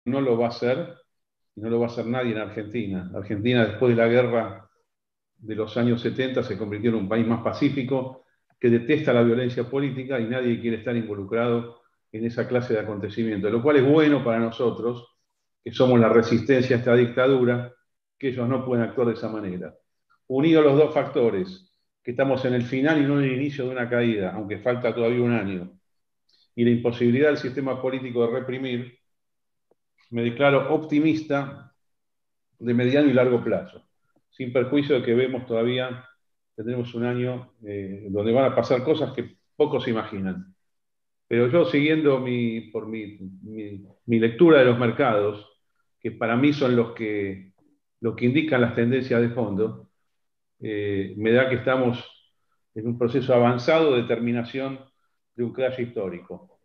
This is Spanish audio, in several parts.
no lo va a hacer, y no lo va a hacer nadie en Argentina. Argentina, después de la guerra de los años 70, se convirtió en un país más pacífico, que detesta la violencia política y nadie quiere estar involucrado en esa clase de acontecimientos, lo cual es bueno para nosotros, que somos la resistencia a esta dictadura, que ellos no pueden actuar de esa manera. Unidos los dos factores, que estamos en el final y no en el inicio de una caída, aunque falta todavía un año, y la imposibilidad del sistema político de reprimir, me declaro optimista de mediano y largo plazo, sin perjuicio de que vemos todavía que tenemos un año donde van a pasar cosas que pocos se imaginan. Pero yo siguiendo mi lectura de los mercados, que para mí son los que indican las tendencias de fondo, me da que estamos en un proceso avanzado de terminación de un crash histórico.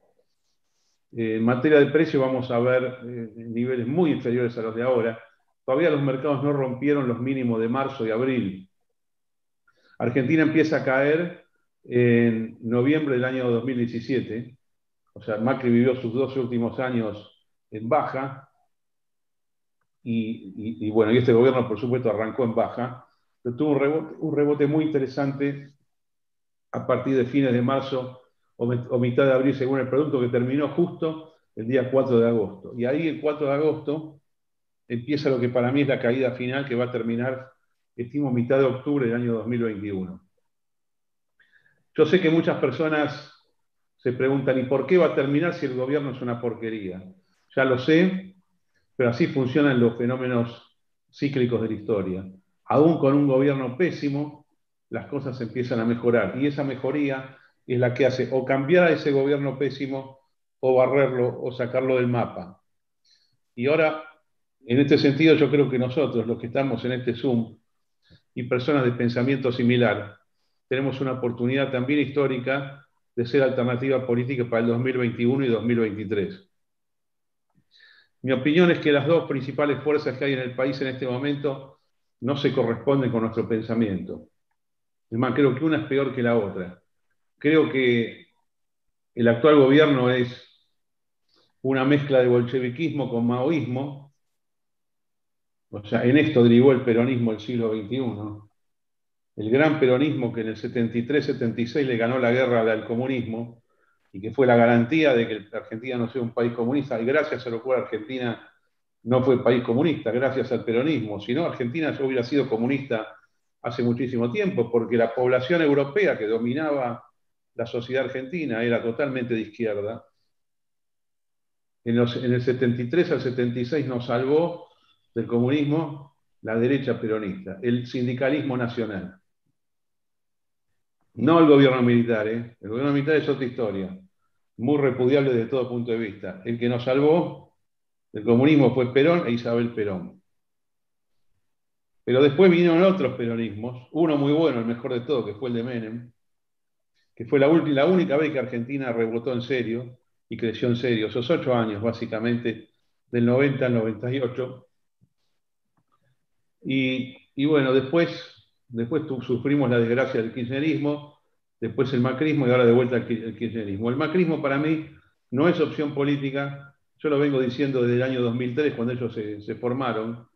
En materia de precio vamos a ver niveles muy inferiores a los de ahora. Todavía los mercados no rompieron los mínimos de marzo y abril. Argentina empieza a caer en noviembre del año 2017. O sea, Macri vivió sus 2 últimos años en baja. Y bueno, y este gobierno, por supuesto, arrancó en baja. Pero tuvo un rebote muy interesante a partir de fines de marzo o mitad de abril, según el producto, que terminó justo el día 4 de agosto. Y ahí el 4 de agosto empieza lo que para mí es la caída final, que va a terminar, estimo, mitad de octubre del año 2021. Yo sé que muchas personas se preguntan, ¿y por qué va a terminar si el gobierno es una porquería? Ya lo sé, pero así funcionan los fenómenos cíclicos de la historia. Aún con un gobierno pésimo, las cosas empiezan a mejorar. Y esa mejoría es la que hace o cambiar a ese gobierno pésimo, o barrerlo, o sacarlo del mapa. Y ahora, en este sentido, yo creo que nosotros, los que estamos en este Zoom, y personas de pensamiento similar, tenemos una oportunidad también histórica de ser alternativa política para el 2021 y 2023. Mi opinión es que las dos principales fuerzas que hay en el país en este momento no se corresponden con nuestro pensamiento. Es más, creo que una es peor que la otra. Creo que el actual gobierno es una mezcla de bolcheviquismo con maoísmo. O sea, en esto derivó el peronismo del siglo XXI. El gran peronismo que en el 73-76 le ganó la guerra al comunismo y que fue la garantía de que Argentina no sea un país comunista, y gracias a lo cual Argentina no fue país comunista, gracias al peronismo. Si no, Argentina ya hubiera sido comunista hace muchísimo tiempo, porque la población europea que dominaba la sociedad argentina era totalmente de izquierda. En el 73 al 76 nos salvó del comunismo la derecha peronista, el sindicalismo nacional. No el gobierno militar, ¿eh? El gobierno militar es otra historia, muy repudiable desde todo punto de vista. El que nos salvó del comunismo fue Perón e Isabel Perón. Pero después vinieron otros peronismos, uno muy bueno, el mejor de todo, que fue el de Menem, que fue la única vez que Argentina rebotó en serio y creció en serio, esos 8 años básicamente, del 90 al 98. Y bueno, después sufrimos la desgracia del kirchnerismo, después el macrismo y ahora de vuelta el kirchnerismo. El macrismo para mí no es opción política, yo lo vengo diciendo desde el año 2003 cuando ellos se formaron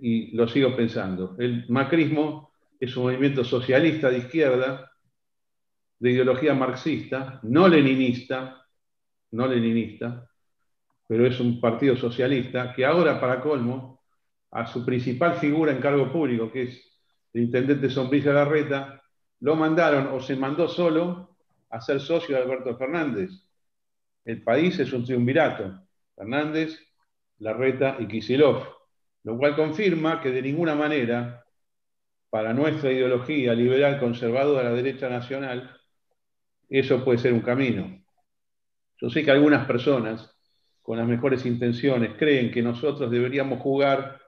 y lo sigo pensando. El macrismo es un movimiento socialista de izquierda, de ideología marxista, no leninista, pero es un partido socialista que ahora, para colmo, a su principal figura en cargo público, que es el intendente Sombrilla Larreta, lo mandaron o se mandó solo a ser socio de Alberto Fernández. El país es un triunvirato: Fernández, Larreta y Kicillof, lo cual confirma que de ninguna manera, para nuestra ideología liberal conservadora de la derecha nacional, eso puede ser un camino. Yo sé que algunas personas, con las mejores intenciones, creen que nosotros deberíamos jugar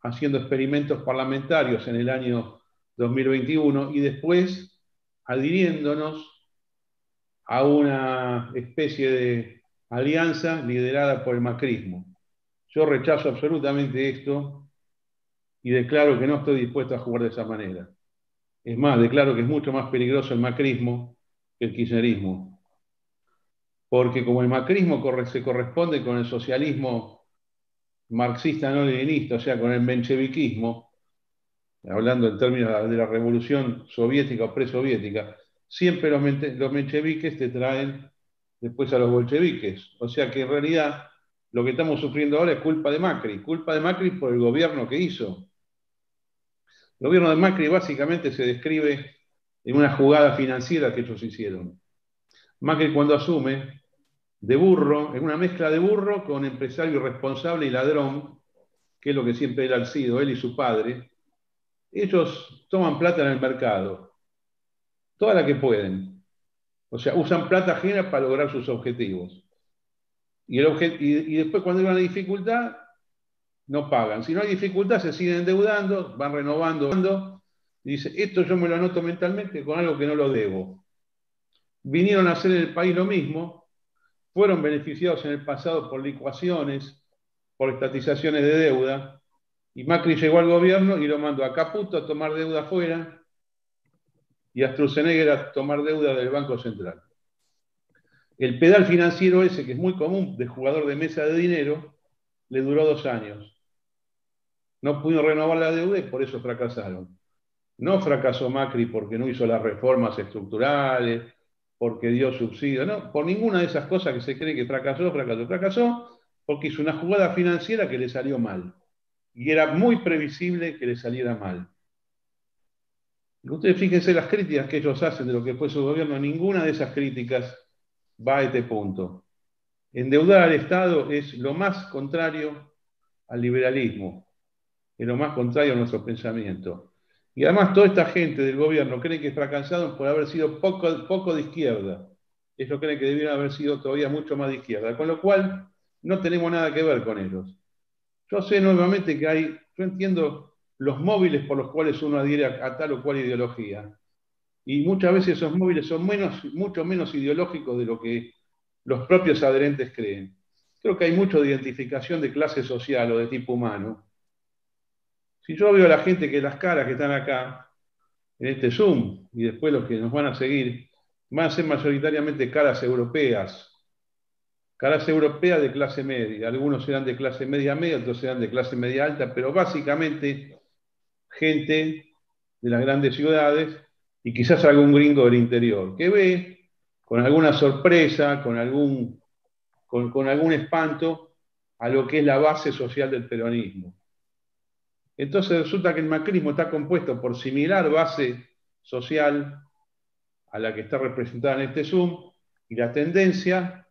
haciendo experimentos parlamentarios en el año 2021 y después adhiriéndonos a una especie de alianza liderada por el macrismo. Yo rechazo absolutamente esto y declaro que no estoy dispuesto a jugar de esa manera. Es más, declaro que es mucho más peligroso el macrismo que el kirchnerismo, porque como el macrismo se corresponde con el socialismo marxista no leninista, o sea, con el mencheviquismo, hablando en términos de la revolución soviética o presoviética, siempre los mencheviques te traen después a los bolcheviques. O sea que en realidad lo que estamos sufriendo ahora es culpa de Macri por el gobierno que hizo. El gobierno de Macri básicamente se describe en una jugada financiera que ellos hicieron. Macri cuando asume, de burro, en una mezcla de burro con empresario irresponsable y ladrón, que es lo que siempre él ha sido, él y su padre, ellos toman plata en el mercado, toda la que pueden. O sea, usan plata ajena para lograr sus objetivos. Y después cuando hay una dificultad, no pagan. Si no hay dificultad, se siguen endeudando, van renovando. Y dice, esto yo me lo anoto mentalmente con algo que no lo debo. Vinieron a hacer en el país lo mismo, fueron beneficiados en el pasado por licuaciones, por estatizaciones de deuda, y Macri llegó al gobierno y lo mandó a Caputo a tomar deuda afuera y a Sturzenegger a tomar deuda del Banco Central. El pedal financiero ese, que es muy común de jugador de mesa de dinero, le duró 2 años. No pudieron renovar la deuda y por eso fracasaron. No fracasó Macri porque no hizo las reformas estructurales, porque dio subsidios, no, por ninguna de esas cosas que se cree que fracasó porque hizo una jugada financiera que le salió mal. Y era muy previsible que le saliera mal. Ustedes fíjense las críticas que ellos hacen de lo que fue su gobierno, ninguna de esas críticas va a este punto. Endeudar al Estado es lo más contrario al liberalismo, es lo más contrario a nuestro pensamiento. Y además toda esta gente del gobierno cree que fracasaron por haber sido poco de izquierda. Ellos creen que debieron haber sido todavía mucho más de izquierda, con lo cual no tenemos nada que ver con ellos. Yo sé nuevamente que yo entiendo los móviles por los cuales uno adhiere a tal o cual ideología. Y muchas veces esos móviles son mucho menos ideológicos de lo que los propios adherentes creen. Creo que hay mucho de identificación de clase social o de tipo humano. Si yo veo a la gente que las caras que están acá, en este Zoom, y después los que nos van a seguir, van a ser mayoritariamente caras europeas de clase media. Algunos serán de clase media media, otros serán de clase media alta, pero básicamente gente de las grandes ciudades y quizás algún gringo del interior, que ve con alguna sorpresa, con algún espanto, a lo que es la base social del peronismo. Entonces resulta que el macrismo está compuesto por similar base social a la que está representada en este Zoom, y la tendencia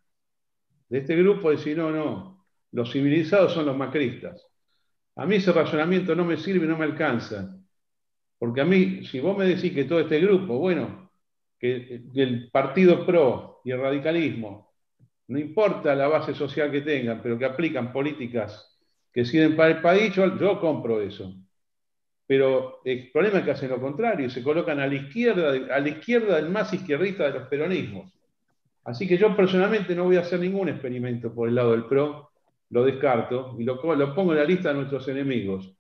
de este grupo es decir, no, los civilizados son los macristas. A mí ese razonamiento no me sirve, no me alcanza. Porque a mí, si vos me decís que todo este grupo, bueno, que el partido PRO y el radicalismo, no importa la base social que tengan, pero que aplican políticas que sirven para el país, yo compro eso. Pero el problema es que hacen lo contrario, se colocan a la izquierda del más izquierdista de los peronismos. Así que yo personalmente no voy a hacer ningún experimento por el lado del PRO, lo descarto y lo pongo en la lista de nuestros enemigos.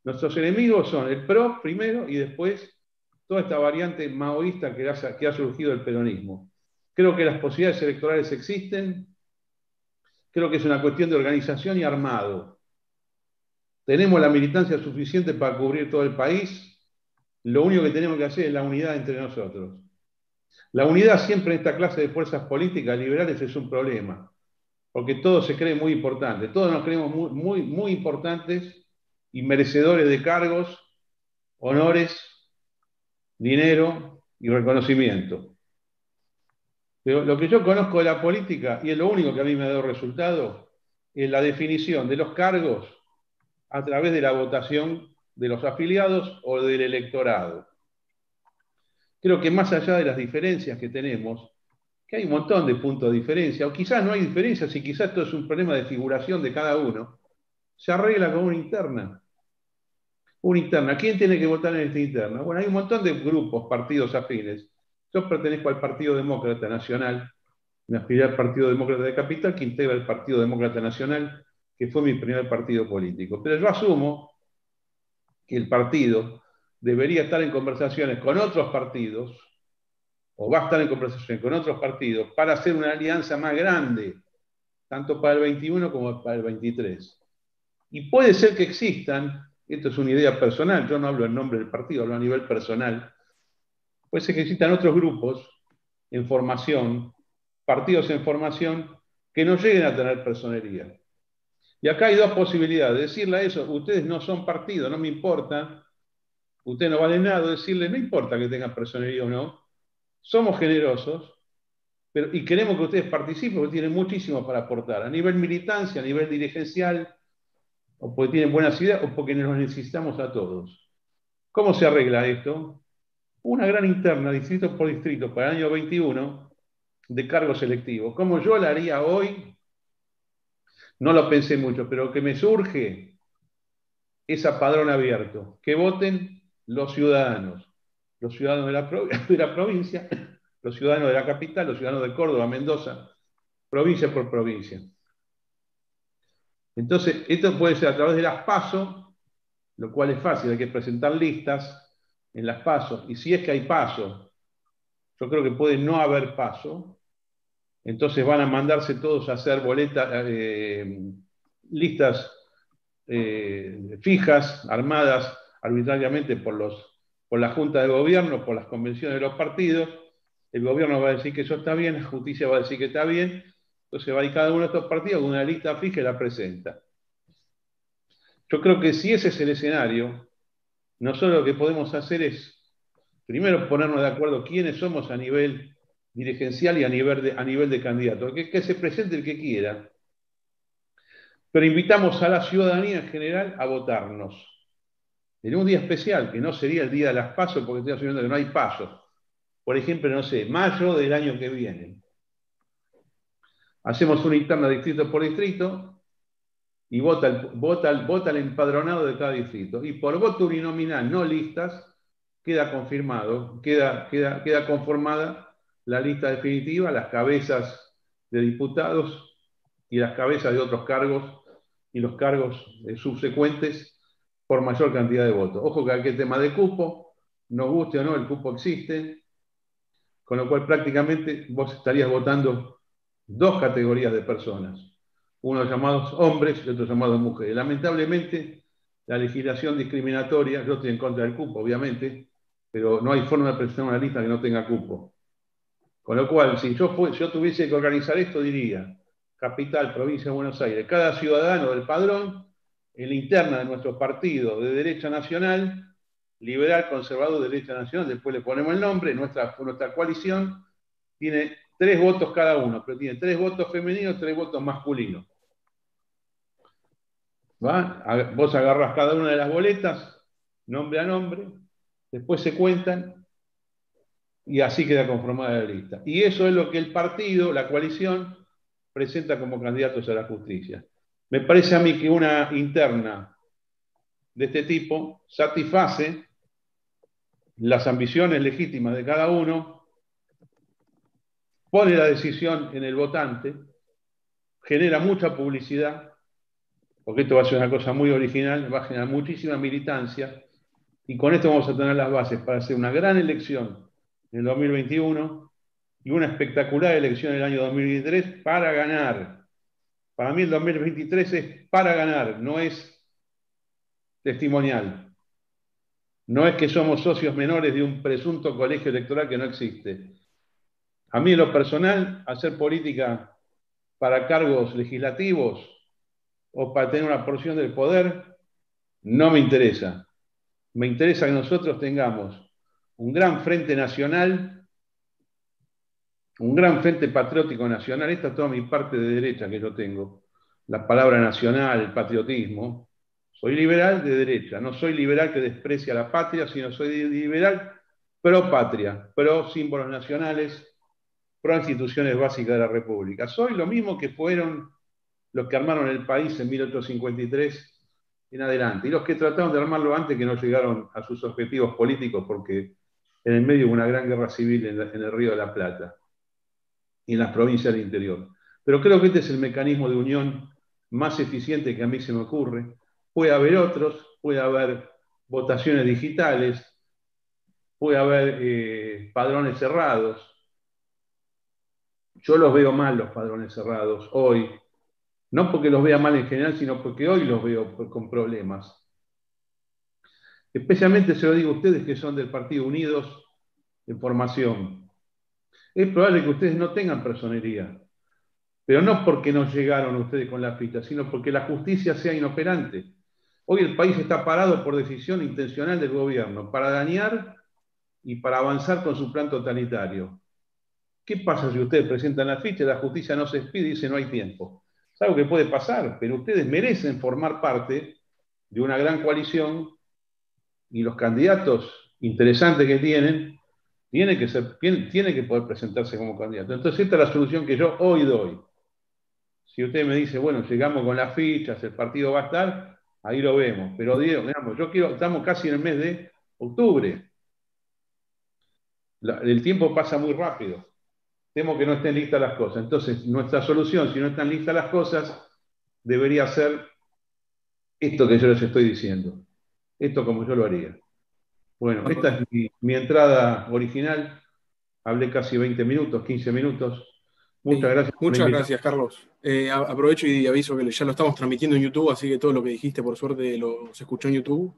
Nuestros enemigos son el PRO primero y después toda esta variante maoísta que ha surgido del peronismo. Creo que las posibilidades electorales existen, creo que es una cuestión de organización y armado. Tenemos la militancia suficiente para cubrir todo el país, lo único que tenemos que hacer es la unidad entre nosotros. La unidad siempre en esta clase de fuerzas políticas liberales es un problema, porque todos se creen muy importantes, todos nos creemos muy importantes y merecedores de cargos, honores, dinero y reconocimiento. Pero lo que yo conozco de la política, y es lo único que a mí me ha dado resultado, es la definición de los cargos a través de la votación de los afiliados o del electorado. Creo que más allá de las diferencias que tenemos, que hay un montón de puntos de diferencia, o quizás no hay diferencias y quizás esto es un problema de figuración de cada uno, se arregla con una interna. Una interna. ¿Quién tiene que votar en esta interna? Bueno, hay un montón de grupos, partidos afines. Yo pertenezco al Partido Demócrata Nacional, me afilié al Partido Demócrata de Capital, que integra el Partido Demócrata Nacional, que fue mi primer partido político. Pero yo asumo que el partido debería estar en conversaciones con otros partidos, o va a estar en conversaciones con otros partidos, para hacer una alianza más grande, tanto para el 21 como para el 23. Y puede ser que existan, esto es una idea personal, yo no hablo en nombre del partido, hablo a nivel personal, puede ser que existan otros grupos en formación, partidos en formación, que no lleguen a tener personería. Y acá hay dos posibilidades, decirle a eso, ustedes no son partido, no me importa, ustedes no valen nada, decirle, no importa que tengan personería o no, somos generosos, pero, y queremos que ustedes participen porque tienen muchísimo para aportar, a nivel militancia, a nivel dirigencial, o porque tienen buenas ideas, o porque nos necesitamos a todos. ¿Cómo se arregla esto? Una gran interna, distrito por distrito, para el año 21, de cargos selectivos. Como yo la haría hoy, no lo pensé mucho, pero que me surge es a padrón abierto, que voten los ciudadanos de de la provincia, los ciudadanos de la capital, los ciudadanos de Córdoba, Mendoza, provincia por provincia. Entonces, esto puede ser a través de las PASO, lo cual es fácil, hay que presentar listas en las PASO, y si es que hay PASO, yo creo que puede no haber PASO, entonces van a mandarse todos a hacer boletas, listas fijas, armadas arbitrariamente por la Junta de Gobierno, por las convenciones de los partidos. El gobierno va a decir que eso está bien, la justicia va a decir que está bien, entonces va a ir cada uno de estos partidos con una lista fija y la presenta. Yo creo que si ese es el escenario, nosotros lo que podemos hacer es, primero, ponernos de acuerdo quiénes somos a nivel dirigencial y a nivel de candidato, que se presente el que quiera, pero invitamos a la ciudadanía en general a votarnos en un día especial, que no sería el día de las PASO, porque estoy asumiendo que no hay PASO. Por ejemplo, no sé, mayo del año que viene. Hacemos una interna distrito por distrito y vota el empadronado de cada distrito. Y por voto uninominal, no listas, queda confirmado, queda conformada la lista definitiva, las cabezas de diputados y las cabezas de otros cargos y los cargos subsecuentes por mayor cantidad de votos. Ojo que aquel tema de cupo, nos guste o no, el cupo existe, con lo cual prácticamente vos estarías votando dos categorías de personas, unos llamados hombres y otros llamados mujeres. Lamentablemente, la legislación discriminatoria, yo estoy en contra del cupo, obviamente, pero no hay forma de presentar una lista que no tenga cupo. Con lo cual, si yo tuviese que organizar esto, diría, capital, provincia de Buenos Aires, cada ciudadano del padrón, en la interna de nuestro partido de derecha nacional, liberal, conservador, derecha nacional, después le ponemos el nombre, nuestra coalición tiene 3 votos cada uno, pero tiene 3 votos femeninos, 3 votos masculinos. ¿Va? Vos agarrás cada una de las boletas, nombre a nombre, después se cuentan y así queda conformada la lista. Y eso es lo que el partido, la coalición, presenta como candidatos a la justicia. Me parece a mí que una interna de este tipo satisface las ambiciones legítimas de cada uno, pone la decisión en el votante, genera mucha publicidad, porque esto va a ser una cosa muy original, va a generar muchísima militancia, y con esto vamos a tener las bases para hacer una gran elección en el 2021 y una espectacular elección en el año 2023 para ganar. Para mí el 2023 es para ganar, no es testimonial. No es que somos socios menores de un presunto colegio electoral que no existe. A mí en lo personal, hacer política para cargos legislativos o para tener una porción del poder no me interesa. Me interesa que nosotros tengamos un gran frente nacional, un gran frente patriótico nacional. Esta es toda mi parte de derecha que yo tengo. La palabra nacional, el patriotismo. Soy liberal de derecha, no soy liberal que desprecia la patria, sino soy liberal pro patria, pro símbolos nacionales, pro instituciones básicas de la República. Soy lo mismo que fueron los que armaron el país en 1853 en adelante, y los que trataron de armarlo antes que no llegaron a sus objetivos políticos porque en el medio hubo una gran guerra civil en el Río de la Plata y en las provincias del interior. Pero creo que este es el mecanismo de unión más eficiente que a mí se me ocurre. Puede haber otros, puede haber votaciones digitales, puede haber padrones cerrados. Yo los veo mal los padrones cerrados hoy, No porque los vea mal en general, sino porque hoy los veo con problemas. Especialmente se lo digo a ustedes que son del Partido Unidos en formación. Es probable que ustedes no tengan personería, pero no porque no llegaron ustedes con la ficha, sino porque la justicia sea inoperante. Hoy el país está parado por decisión intencional del gobierno para dañar y para avanzar con su plan totalitario. ¿Qué pasa si ustedes presentan la ficha y la justicia no se expide y dice no hay tiempo? Es algo que puede pasar, pero ustedes merecen formar parte de una gran coalición y los candidatos interesantes que tienen que poder presentarse como candidatos. Entonces esta es la solución que yo hoy doy. Si usted me dice, bueno, llegamos con las fichas, el partido va a estar, ahí lo vemos. Pero digamos, estamos casi en el mes de octubre. El tiempo pasa muy rápido. Temo que no estén listas las cosas. Entonces, nuestra solución, si no están listas las cosas, debería ser esto que yo les estoy diciendo. Esto como yo lo haría. Bueno, esta es mi entrada original. Hablé casi 20 minutos, 15 minutos. Muchas Sí, gracias por la muchas invitación. gracias, Carlos. Aprovecho y aviso que ya lo estamos transmitiendo en YouTube, así que todo lo que dijiste, por suerte, lo se escuchó en YouTube.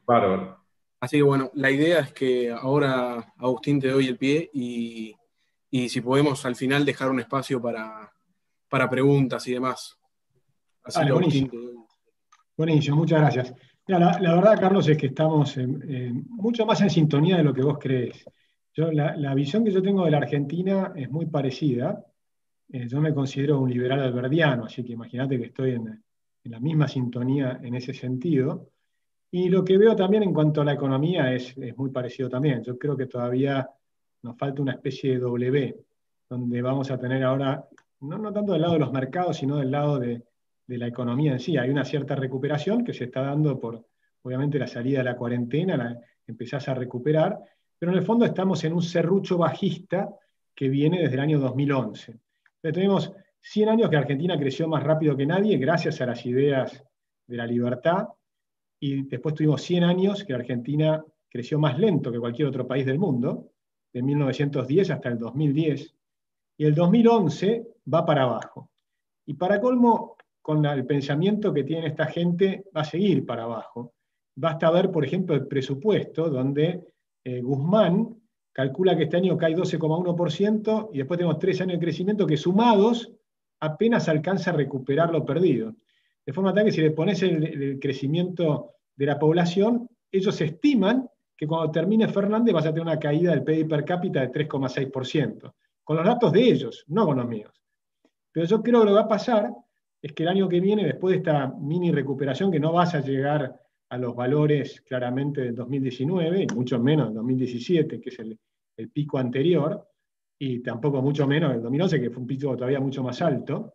Bárbaro. Así que bueno, la idea es que ahora, Agustín, te doy el pie y si podemos al final dejar un espacio para preguntas y demás. Así Vale, que Agustín, buenísimo. Buenísimo, muchas gracias. Mira, la verdad, Carlos, es que estamos mucho más en sintonía de lo que vos creés. La visión que yo tengo de la Argentina es muy parecida. Yo me considero un liberal alberdiano, así que imagínate que estoy en la misma sintonía en ese sentido. Y lo que veo también en cuanto a la economía es muy parecido también. Yo creo que todavía nos falta una especie de W, donde vamos a tener ahora, no tanto del lado de los mercados, sino del lado de la economía en sí. Hay una cierta recuperación que se está dando por, obviamente, la salida de la cuarentena, empezás a recuperar, pero en el fondo estamos en un serrucho bajista que viene desde el año 2011. Entonces tenemos 100 años que Argentina creció más rápido que nadie gracias a las ideas de la libertad, y después tuvimos 100 años que Argentina creció más lento que cualquier otro país del mundo, de 1910 hasta el 2010, y el 2011 va para abajo. Y para colmo, con el pensamiento que tiene esta gente, va a seguir para abajo. Basta ver, por ejemplo, el presupuesto, donde Guzmán calcula que este año cae 12,1% y después tenemos 3 años de crecimiento que sumados apenas alcanza a recuperar lo perdido. De forma tal que si le pones el crecimiento de la población, ellos estiman que cuando termine Fernández vas a tener una caída del PIB per cápita de 3,6%, con los datos de ellos, no con los míos. Pero yo creo que lo que va a pasar es que el año que viene, después de esta mini recuperación, que no vas a llegar a los valores claramente del 2019, y mucho menos del 2017, que es el pico anterior, y tampoco mucho menos del 2011, que fue un pico todavía mucho más alto.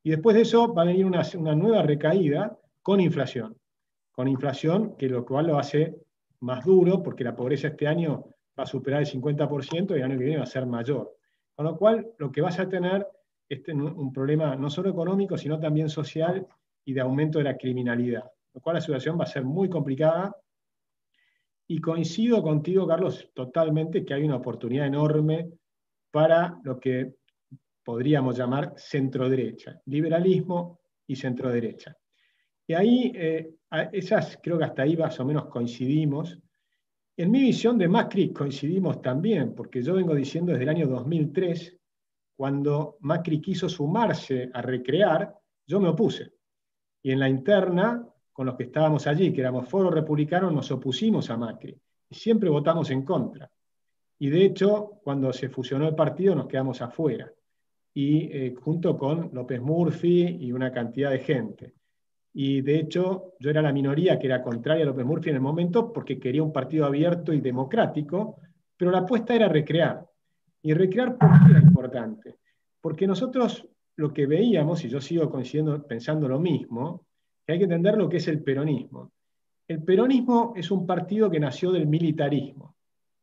Y después de eso va a venir una nueva recaída con inflación que lo cual lo hace más duro, porque la pobreza este año va a superar el 50% y el año que viene va a ser mayor. Con lo cual, lo que vas a tener es un problema no solo económico, sino también social y de aumento de la criminalidad. Lo cual la situación va a ser muy complicada. Y coincido contigo, Carlos, totalmente que hay una oportunidad enorme para lo que podríamos llamar centro-derecha, liberalismo y centro-derecha. Y ahí, creo que hasta ahí más o menos coincidimos. En mi visión de Macri coincidimos también, porque yo vengo diciendo desde el año 2003, cuando Macri quiso sumarse a Recrear, yo me opuse. Y en la interna, con los que estábamos allí, que éramos Foro Republicano, nos opusimos a Macri. Y siempre votamos en contra. Y de hecho, cuando se fusionó el partido, nos quedamos afuera. Y junto con López Murphy y una cantidad de gente. Y de hecho, yo era la minoría que era contraria a López Murphy en el momento porque quería un partido abierto y democrático, pero la apuesta era Recrear. ¿Y Recrear por qué era importante? Porque nosotros lo que veíamos, y yo sigo pensando lo mismo, que hay que entender lo que es el peronismo. El peronismo es un partido que nació del militarismo.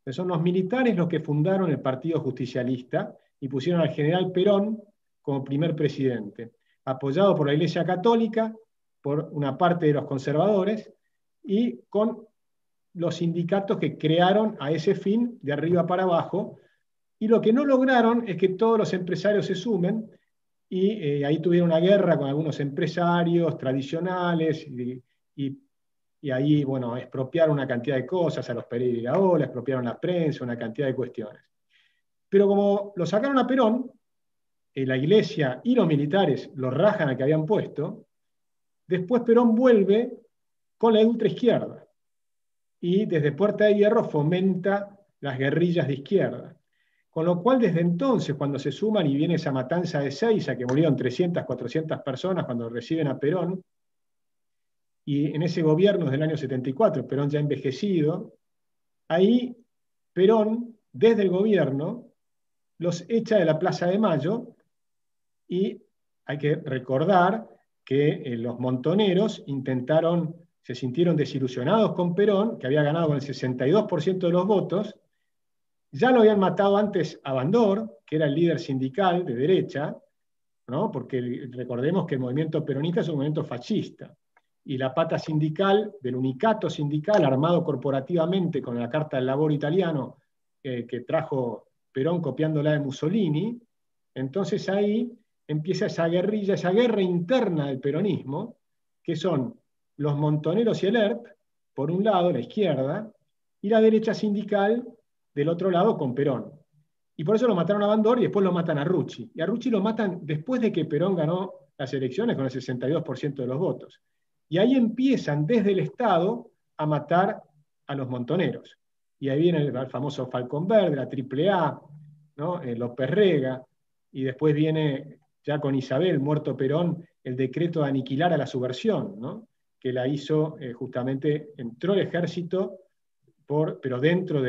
Son los militares los que fundaron el Partido Justicialista y pusieron al general Perón como primer presidente, apoyado por la Iglesia Católica, por una parte de los conservadores, y con los sindicatos que crearon a ese fin de arriba para abajo. Y lo que no lograron es que todos los empresarios se sumen, y ahí tuvieron una guerra con algunos empresarios tradicionales, y ahí, bueno, expropiaron una cantidad de cosas a los Pereira y Iraola, expropiaron la prensa, una cantidad de cuestiones. Pero como lo sacaron a Perón, la iglesia y los militares lo rajan al que habían puesto, después Perón vuelve con la ultraizquierda, y desde Puerta de Hierro fomenta las guerrillas de izquierda. Con lo cual, desde entonces, cuando se suman y viene esa matanza de Seiza, que murieron 300, 400 personas cuando reciben a Perón, y en ese gobierno del año 74, Perón ya envejecido, ahí Perón, desde el gobierno, los echa de la Plaza de Mayo, y hay que recordar que los montoneros se sintieron desilusionados con Perón, que había ganado con el 62% de los votos. Ya lo habían matado antes a Bandor, que era el líder sindical de derecha, ¿no? Porque recordemos que el movimiento peronista es un movimiento fascista, y la pata sindical del unicato sindical armado corporativamente con la Carta del Lavoro italiano que trajo Perón copiándola de Mussolini. Entonces ahí empieza esa guerrilla, esa guerra interna del peronismo, que son los montoneros y el ERP, por un lado, la izquierda, y la derecha sindical del otro lado con Perón. Y por eso lo mataron a Bandor y después lo matan a Rucci. Y a Rucci lo matan después de que Perón ganó las elecciones con el 62% de los votos. Y ahí empiezan desde el Estado a matar a los montoneros. Y ahí viene el famoso Falcón Verde, la AAA, ¿no? López Rega, y después viene, ya con Isabel, muerto Perón, el decreto de aniquilar a la subversión, ¿no? Que la hizo justamente, entró el ejército, pero dentro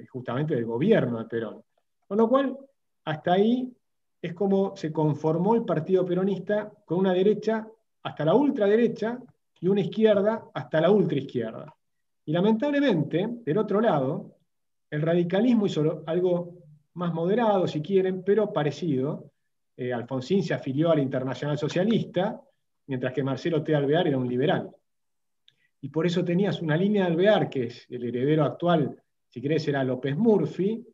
justamente del gobierno de Perón. Con lo cual, hasta ahí es como se conformó el partido peronista, con una derecha hasta la ultraderecha y una izquierda hasta la ultraizquierda. Y lamentablemente, del otro lado, el radicalismo hizo algo más moderado, si quieren, pero parecido. Alfonsín se afilió a la Internacional Socialista, mientras que Marcelo T. Alvear era un liberal. Y por eso tenías una línea de Alvear, que es el heredero actual, si querés, era López Murphy,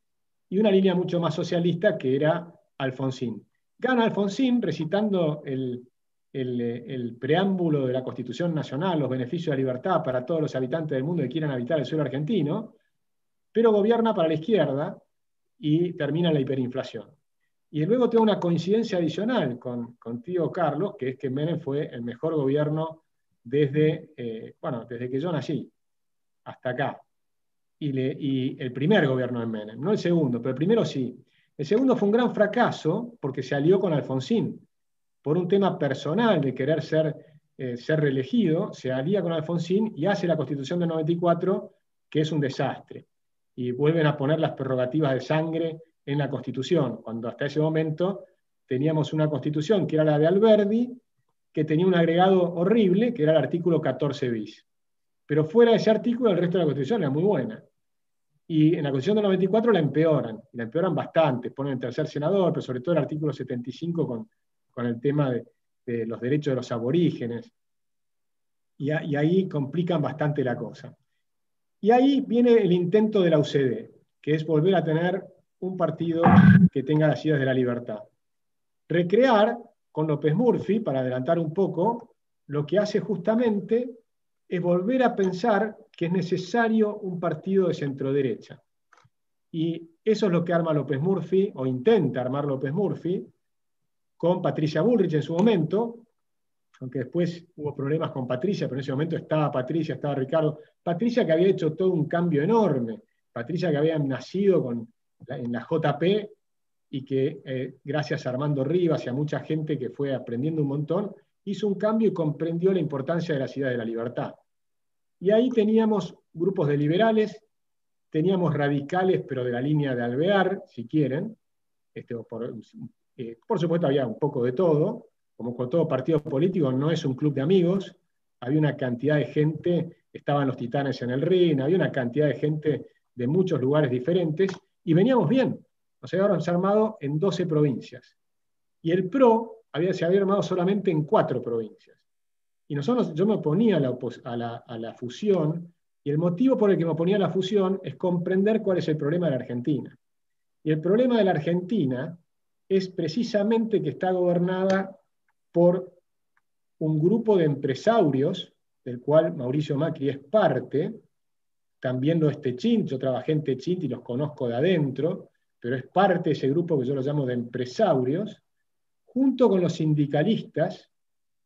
y una línea mucho más socialista que era Alfonsín. Gana Alfonsín recitando el preámbulo de la Constitución Nacional, los beneficios de la libertad para todos los habitantes del mundo que quieran habitar el suelo argentino, pero gobierna para la izquierda y termina la hiperinflación. Y luego tengo una coincidencia adicional contigo, Carlos, que es que Menem fue el mejor gobierno desde que yo nací hasta acá. Y el primer gobierno de Menem, no el segundo, pero el primero sí. El segundo fue un gran fracaso porque se alió con Alfonsín. Por un tema personal de querer ser reelegido, se alía con Alfonsín y hace la Constitución del 94, que es un desastre. Y vuelven a poner las prerrogativas de sangre en la Constitución, cuando hasta ese momento teníamos una Constitución que era la de Alberdi, que tenía un agregado horrible, que era el artículo 14 bis. Pero fuera de ese artículo, el resto de la Constitución era muy buena. Y en la Constitución del 94 la empeoran bastante, ponen el tercer senador, pero sobre todo el artículo 75 con el tema de los derechos de los aborígenes. Y ahí complican bastante la cosa. Y ahí viene el intento de la UCD, que es volver a tener un partido que tenga las ideas de la libertad. Recrear con López Murphy, para adelantar un poco, lo que hace justamente es volver a pensar que es necesario un partido de centroderecha. Y eso es lo que arma López Murphy, o intenta armar López Murphy, con Patricia Bullrich en su momento, aunque después hubo problemas con Patricia, pero en ese momento estaba Patricia, estaba Ricardo. Patricia, que había hecho todo un cambio enorme. Patricia, que había nacido en la JP, y que gracias a Armando Rivas y a mucha gente que fue aprendiendo un montón, hizo un cambio y comprendió la importancia de la ciudad de la libertad. Y ahí teníamos grupos de liberales, teníamos radicales, pero de la línea de Alvear, si quieren. Por supuesto había un poco de todo, como con todo partido político, no es un club de amigos, había una cantidad de gente, estaban los titanes en el ring, había una cantidad de gente de muchos lugares diferentes, y veníamos bien. Nos habíamos armado en 12 provincias. Y el PRO se había armado solamente en 4 provincias. Y yo me oponía a la fusión, y el motivo por el que me oponía a la fusión es comprender cuál es el problema de la Argentina. Y el problema de la Argentina es precisamente que está gobernada por un grupo de empresarios, del cual Mauricio Macri es parte. También lo es Techint, yo trabajé en Techint y los conozco de adentro, pero es parte de ese grupo que yo lo llamo de empresarios, junto con los sindicalistas,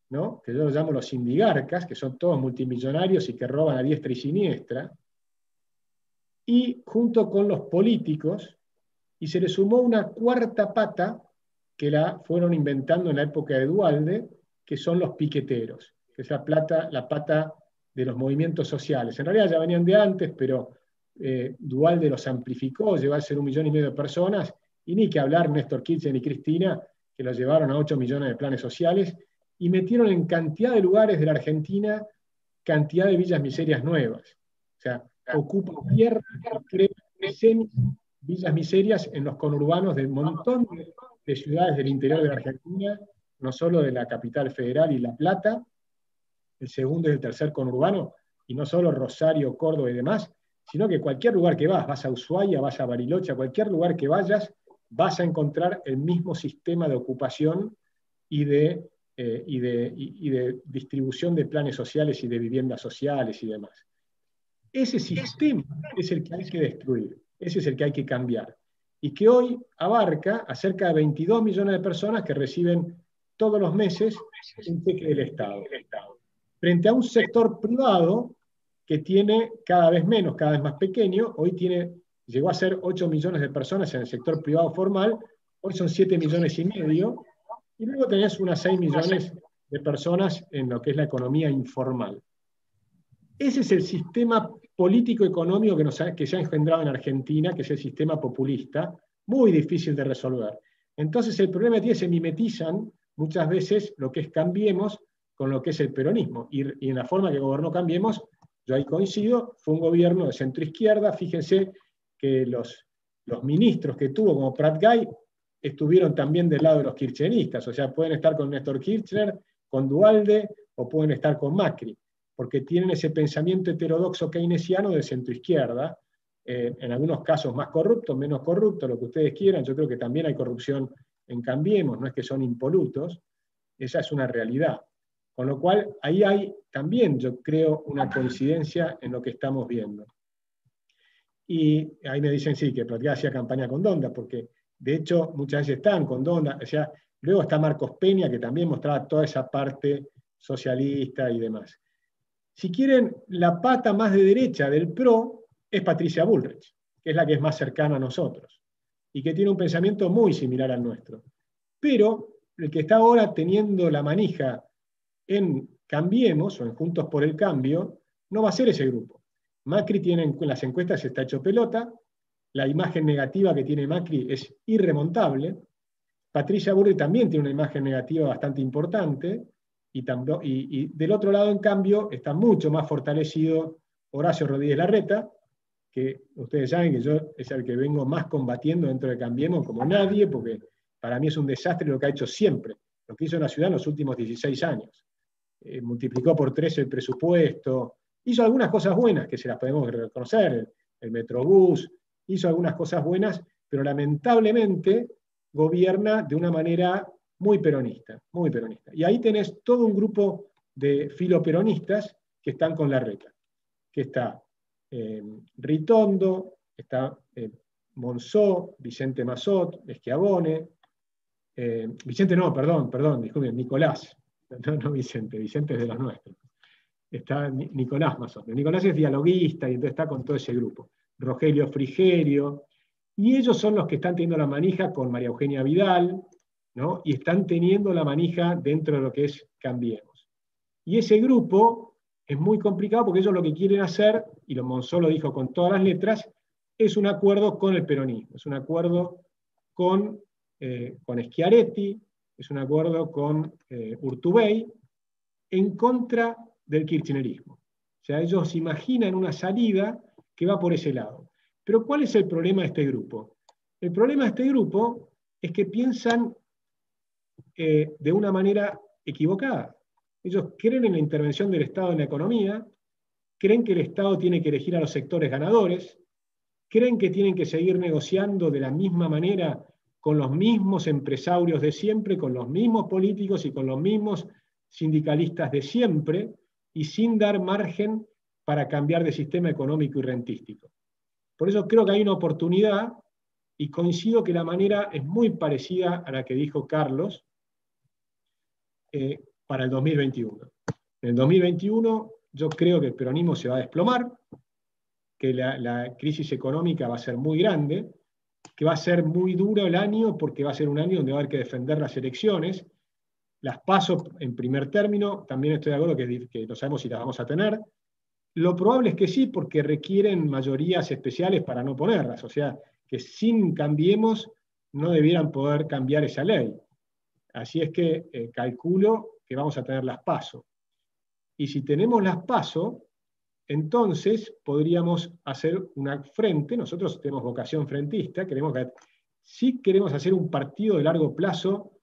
¿no? Que yo los llamo los sindigarcas, que son todos multimillonarios y que roban a diestra y siniestra, y junto con los políticos, y se le sumó una cuarta pata que la fueron inventando en la época de Duhalde, que son los piqueteros, que es la pata de los movimientos sociales. En realidad ya venían de antes, pero Duhalde los amplificó, llegó a ser 1,5 millones de personas, y ni que hablar Néstor Kirchner y Cristina, que los llevaron a 8 millones de planes sociales, y metieron en cantidad de lugares de la Argentina cantidad de villas miserias nuevas. O sea, ocupan tierra y crean villas miserias en los conurbanos de un montón de ciudades del interior de la Argentina, no solo de la capital federal y La Plata, el segundo y el tercer conurbano, y no solo Rosario, Córdoba y demás, sino que cualquier lugar que vas a Ushuaia, vas a Bariloche, a cualquier lugar que vayas, vas a encontrar el mismo sistema de ocupación y de distribución de planes sociales y de viviendas sociales y demás. Ese sistema es el que hay que destruir, ese es el que hay que cambiar, y que hoy abarca a cerca de 22 millones de personas que reciben todos los meses un cheque del Estado. Frente a un sector privado que tiene cada vez menos, cada vez más pequeño, hoy llegó a ser 8 millones de personas en el sector privado formal, hoy son 7,5 millones, y luego tenés unas 6 millones de personas en lo que es la economía informal. Ese es el sistema político-económico que se ha engendrado en Argentina, que es el sistema populista, muy difícil de resolver. Entonces el problema es que se mimetizan muchas veces lo que es Cambiemos con lo que es el peronismo. Y en la forma que gobernó Cambiemos, yo ahí coincido, fue un gobierno de centro-izquierda. Fíjense que los ministros que tuvo, como Prat Gay, estuvieron también del lado de los kirchneristas, o sea, pueden estar con Néstor Kirchner, con Duhalde, o pueden estar con Macri, porque tienen ese pensamiento heterodoxo keynesiano de centroizquierda, en algunos casos más corruptos, menos corruptos, lo que ustedes quieran. Yo creo que también hay corrupción en Cambiemos, no es que son impolutos, esa es una realidad. Con lo cual, ahí hay también, yo creo, una coincidencia en lo que estamos viendo. Y ahí me dicen, sí, que Prat Gay hacía campaña con Donda, porque de hecho muchas veces están con Donda, o sea, luego está Marcos Peña, que también mostraba toda esa parte socialista y demás. Si quieren, la pata más de derecha del PRO es Patricia Bullrich, que es la que es más cercana a nosotros, y que tiene un pensamiento muy similar al nuestro. Pero el que está ahora teniendo la manija en Cambiemos, o en Juntos por el Cambio, no va a ser ese grupo. Macri tiene en las encuestas, está hecho pelota, la imagen negativa que tiene Macri es irremontable. Patricia Bullrich también tiene una imagen negativa bastante importante, y del otro lado, en cambio, está mucho más fortalecido Horacio Rodríguez Larreta, que ustedes saben que yo es el que vengo más combatiendo dentro de Cambiemos como nadie, porque para mí es un desastre lo que ha hecho siempre, lo que hizo en la ciudad en los últimos 16 años. Multiplicó por 3 el presupuesto, hizo algunas cosas buenas que se las podemos reconocer, el Metrobús, hizo algunas cosas buenas, pero lamentablemente gobierna de una manera muy peronista, muy peronista. Y ahí tenés todo un grupo de filoperonistas que están con Larreta, que está Ritondo, está Monzó, Vicente Massot, Schiavone, Vicente no, perdón, disculpen, Nicolás, no Vicente, Vicente es de los nuestros. Está Nicolás Massot. Nicolás es dialoguista y entonces está con todo ese grupo. Rogelio Frigerio, y ellos son los que están teniendo la manija con María Eugenia Vidal, ¿no? Y están teniendo la manija dentro de lo que es Cambiemos. Y ese grupo es muy complicado porque ellos lo que quieren hacer, y Monzó lo dijo con todas las letras, es un acuerdo con el peronismo, es un acuerdo con Schiaretti, es un acuerdo con Urtubey, en contra del kirchnerismo. O sea, ellos imaginan una salida que va por ese lado. Pero ¿cuál es el problema de este grupo? El problema de este grupo es que piensan de una manera equivocada. Ellos creen en la intervención del Estado en la economía, creen que el Estado tiene que elegir a los sectores ganadores, creen que tienen que seguir negociando de la misma manera con los mismos empresarios de siempre, con los mismos políticos y con los mismos sindicalistas de siempre, y sin dar margen para cambiar de sistema económico y rentístico. Por eso creo que hay una oportunidad, y coincido que la manera es muy parecida a la que dijo Carlos para el 2021. En el 2021 yo creo que el peronismo se va a desplomar, que la crisis económica va a ser muy grande, que va a ser muy duro el año porque va a ser un año donde va a haber que defender las elecciones. Las PASO en primer término, también estoy de acuerdo que no sabemos si las vamos a tener. Lo probable es que sí, porque requieren mayorías especiales para no ponerlas, o sea, que sin Cambiemos no debieran poder cambiar esa ley. Así es que calculo que vamos a tener las PASO. Y si tenemos las PASO, entonces podríamos hacer una frente. Nosotros tenemos vocación frentista, sí queremos hacer un partido de largo plazo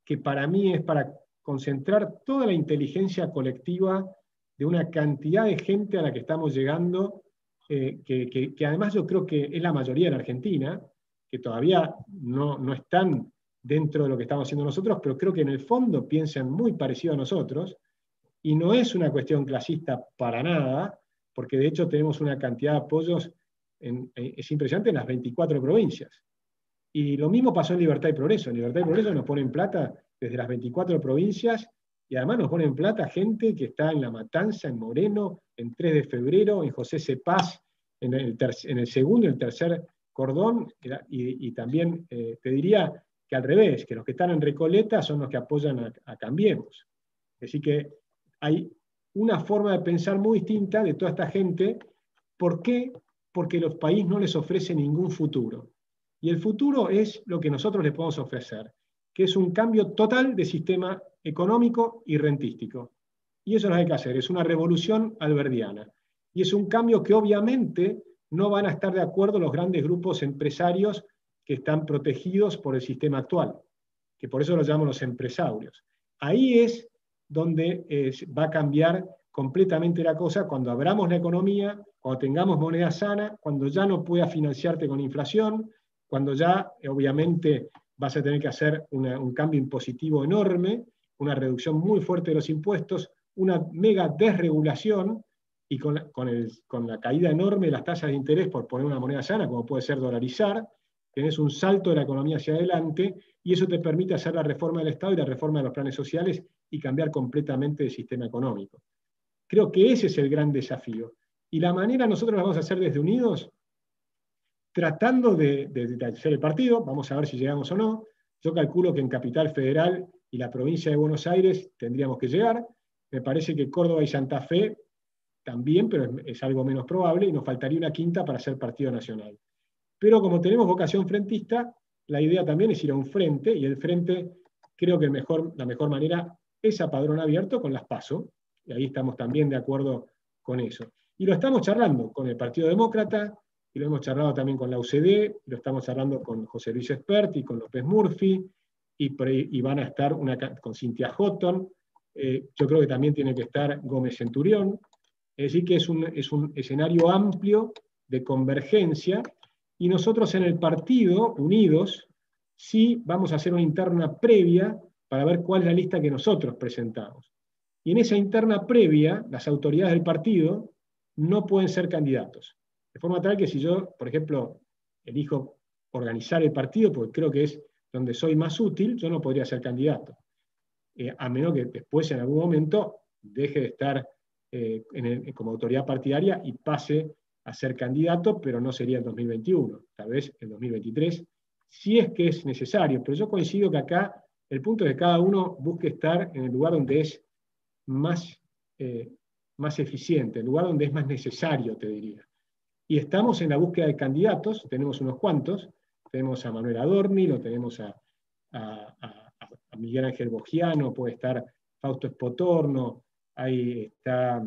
que para mí es para concentrar toda la inteligencia colectiva de una cantidad de gente a la que estamos llegando, que además yo creo que es la mayoría en Argentina, que todavía no están dentro de lo que estamos haciendo nosotros, pero creo que en el fondo piensan muy parecido a nosotros, y no es una cuestión clasista para nada, porque de hecho tenemos una cantidad de apoyos, es impresionante, en las 24 provincias. Y lo mismo pasó en Libertad y Progreso. En Libertad y Progreso nos ponen plata desde las 24 provincias, y además nos ponen plata gente que está en La Matanza, en Moreno, en 3 de Febrero, en José Cepaz, en el segundo y el tercer cordón, y también te diría que al revés, que los que están en Recoleta son los que apoyan a Cambiemos. Así que hay una forma de pensar muy distinta de toda esta gente. ¿Por qué? Porque los países no les ofrecen ningún futuro. Y el futuro es lo que nosotros les podemos ofrecer, que es un cambio total de sistema económico y rentístico. Y eso lo hay que hacer, es una revolución alberdiana. Y es un cambio que obviamente no van a estar de acuerdo los grandes grupos empresarios que están protegidos por el sistema actual, que por eso los llamamos los empresarios. Ahí es donde va a cambiar completamente la cosa, cuando abramos la economía, cuando tengamos moneda sana, cuando ya no puedas financiarte con inflación, cuando ya obviamente vas a tener que hacer un cambio impositivo enorme, una reducción muy fuerte de los impuestos, una mega desregulación, y con la caída enorme de las tasas de interés por poner una moneda sana, como puede ser dolarizar, tenés un salto de la economía hacia adelante, y eso te permite hacer la reforma del Estado y la reforma de los planes sociales y cambiar completamente el sistema económico. Creo que ese es el gran desafío. Y la manera nosotros la vamos a hacer desde Unidos, tratando de hacer el partido, vamos a ver si llegamos o no. Yo calculo que en Capital Federal y la provincia de Buenos Aires tendríamos que llegar. Me parece que Córdoba y Santa Fe también, pero es algo menos probable, y nos faltaría una quinta para ser partido nacional. Pero como tenemos vocación frentista, la idea también es ir a un frente, y el frente creo que la mejor manera es a padrón abierto con las PASO, y ahí estamos también de acuerdo con eso. Y lo estamos charlando con el Partido Demócrata, y lo hemos charlado también con la UCD, lo estamos charlando con José Luis Espert y con López Murphy, y van a estar con Cynthia Houghton, yo creo que también tiene que estar Gómez Centurión, es decir que es un escenario amplio de convergencia, y nosotros en el partido, Unidos, sí vamos a hacer una interna previa para ver cuál es la lista que nosotros presentamos. Y en esa interna previa, las autoridades del partido no pueden ser candidatos. De forma tal que si yo, por ejemplo, elijo organizar el partido, porque creo que es donde soy más útil, yo no podría ser candidato. A menos que después en algún momento deje de estar como autoridad partidaria y pase a ser candidato, pero no sería en 2021, tal vez en 2023, si es que es necesario. Pero yo coincido que acá el punto es que cada uno busque estar en el lugar donde es más eficiente, el lugar donde es más necesario, te diría. Y estamos en la búsqueda de candidatos, tenemos unos cuantos, tenemos a Manuel Adorni, lo tenemos a Miguel Ángel Bogiano, puede estar Fausto Espotorno, ahí está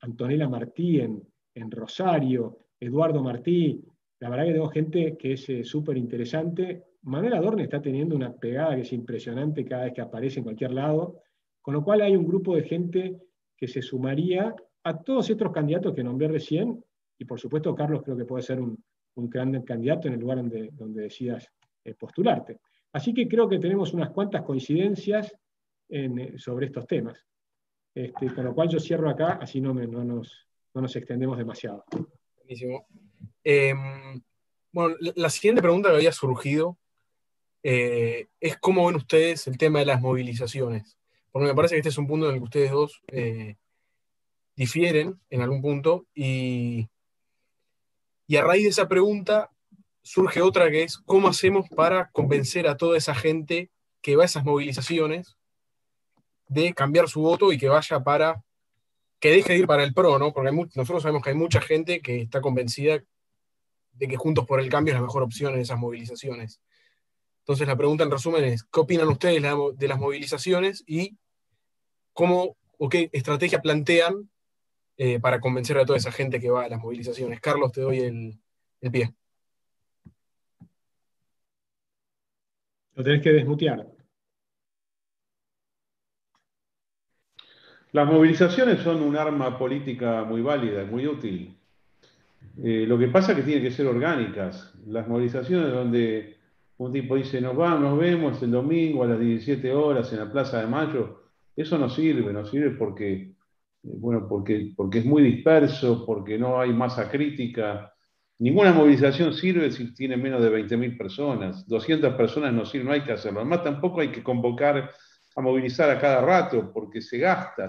Antonella Martí en Rosario, Eduardo Martí, la verdad que tengo gente que es súper interesante. Manuel Adorni está teniendo una pegada que es impresionante cada vez que aparece en cualquier lado, con lo cual hay un grupo de gente que se sumaría a todos estos candidatos que nombré recién, y por supuesto Carlos creo que puede ser un gran candidato en el lugar donde decidas postularte. Así que creo que tenemos unas cuantas coincidencias sobre estos temas. Con lo cual yo cierro acá, así no nos extendemos demasiado. Buenísimo. Bueno, la siguiente pregunta que había surgido es cómo ven ustedes el tema de las movilizaciones. Porque me parece que este es un punto en el que ustedes dos difieren en algún punto, y a raíz de esa pregunta surge otra, que es cómo hacemos para convencer a toda esa gente que va a esas movilizaciones de cambiar su voto y que vaya que deje de ir para el PRO, ¿no? Porque nosotros sabemos que hay mucha gente que está convencida de que Juntos por el Cambio es la mejor opción en esas movilizaciones. Entonces la pregunta en resumen es, ¿qué opinan ustedes de las movilizaciones y cómo o qué estrategia plantean para convencer a toda esa gente que va a las movilizaciones? Carlos, te doy el pie. Lo tenés que desmutear. Las movilizaciones son un arma política muy válida, muy útil. Lo que pasa es que tienen que ser orgánicas. Las movilizaciones donde un tipo dice nos vemos el domingo a las 17 horas en la Plaza de Mayo, eso no sirve porque, porque es muy disperso, porque no hay masa crítica. Ninguna movilización sirve si tiene menos de 20.000 personas. 200 personas no sirven, no hay que hacerlo. Además, tampoco hay que convocar a movilizar a cada rato, porque se gasta.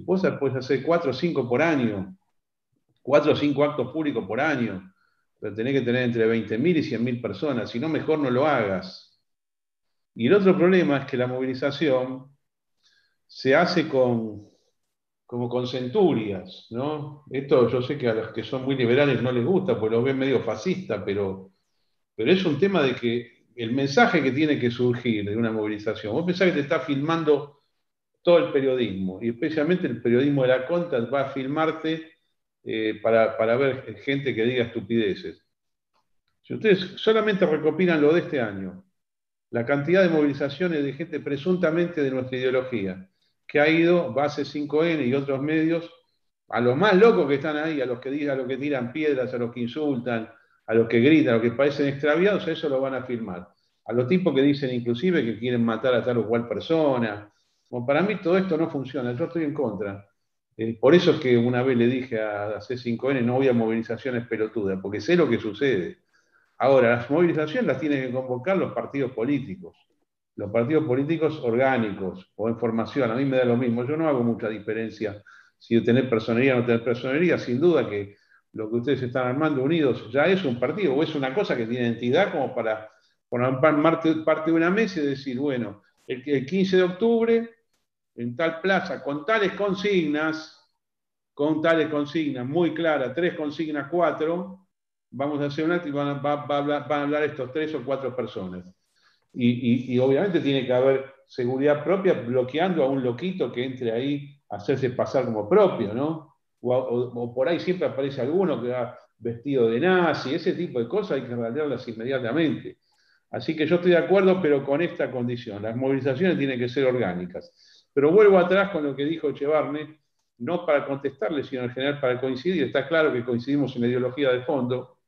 Vos podés hacer 4 o 5 por año, 4 o 5 actos públicos por año, pero tenés que tener entre 20.000 y 100.000 personas, si no, mejor no lo hagas. Y el otro problema es que la movilización se hace como con centurias, ¿no? Esto yo sé que a los que son muy liberales no les gusta, porque los ven medio fascistas, pero es un tema de que el mensaje que tiene que surgir de una movilización, vos pensás que te está filmando todo el periodismo, y especialmente el periodismo de la contra va a filmarte para ver gente que diga estupideces. Si ustedes solamente recopilan lo de este año, la cantidad de movilizaciones de gente presuntamente de nuestra ideología, que ha ido, Base 5N y otros medios, a los más locos que están ahí, a los que tiran piedras, a los que insultan, a los que gritan, a los que parecen extraviados, eso lo van a filmar. A los tipos que dicen inclusive que quieren matar a tal o cual persona. Bueno, para mí todo esto no funciona, yo estoy en contra. Por eso es que una vez le dije a C5N, no voy a movilizaciones pelotudas, porque sé lo que sucede. Ahora, las movilizaciones las tienen que convocar los partidos políticos orgánicos o en formación. A mí me da lo mismo, yo no hago mucha diferencia si tener personería o no tener personería. Sin duda que lo que ustedes están armando unidos ya es un partido, o es una cosa que tiene entidad como para formar parte de una mesa y decir, bueno, el 15 de octubre, en tal plaza, con tales consignas muy claras, 3 consignas, 4, vamos a hacer un acto y van a hablar estos 3 o 4 personas. Y obviamente tiene que haber seguridad propia bloqueando a un loquito que entre ahí a hacerse pasar como propio, ¿no? O por ahí siempre aparece alguno que va vestido de nazi, ese tipo de cosas hay que realizarlas inmediatamente. Así que yo estoy de acuerdo, pero con esta condición. Las movilizaciones tienen que ser orgánicas. Pero vuelvo atrás con lo que dijo Echevarne, no para contestarle, sino en general para coincidir. Está claro que coincidimos en la ideología de fondo.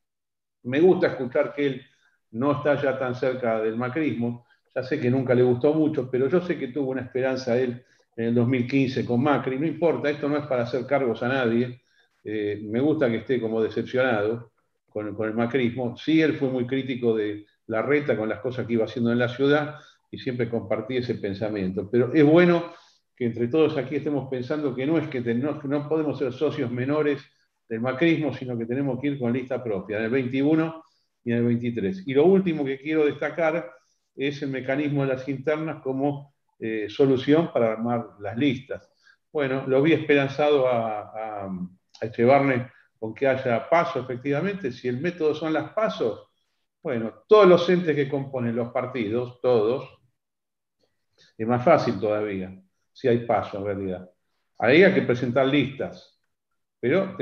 Me gusta escuchar que él no está ya tan cerca del macrismo. Ya sé que nunca le gustó mucho, pero yo sé que tuvo una esperanza él en el 2015 con Macri. No importa, esto no es para hacer cargos a nadie. Me gusta que esté como decepcionado con el macrismo. Sí, él fue muy crítico de Larreta con las cosas que iba haciendo en la ciudad y siempre compartí ese pensamiento. Pero es bueno que entre todos aquí estemos pensando que no es que no podemos ser socios menores del macrismo, sino que tenemos que ir con lista propia, en el 21 y en el 23. Y lo último que quiero destacar es el mecanismo de las internas como solución para armar las listas. Bueno, lo vi esperanzado a Echevarne con que haya pasos, efectivamente. Si el método son las pasos, bueno, todos los entes que componen los partidos, todos, es más fácil todavía, si hay pasos en realidad. Ahí hay que presentar listas, pero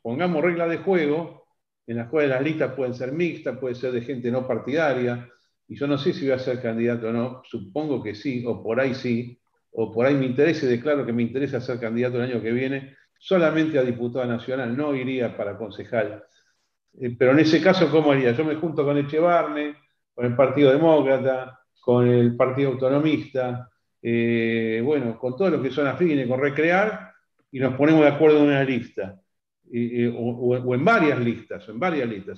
pongamos reglas de juego en las cuales las listas pueden ser mixtas, pueden ser de gente no partidaria, y yo no sé si voy a ser candidato o no, supongo que sí, o por ahí me interesa y declaro que me interesa ser candidato el año que viene, solamente a diputado nacional, no iría para concejal. Pero en ese caso, ¿cómo haría? Yo me junto con Echevarne, con el Partido Demócrata, con el Partido Autonomista, bueno, con todos los que son afines, con Recrear, y nos ponemos de acuerdo en una lista. O en varias listas,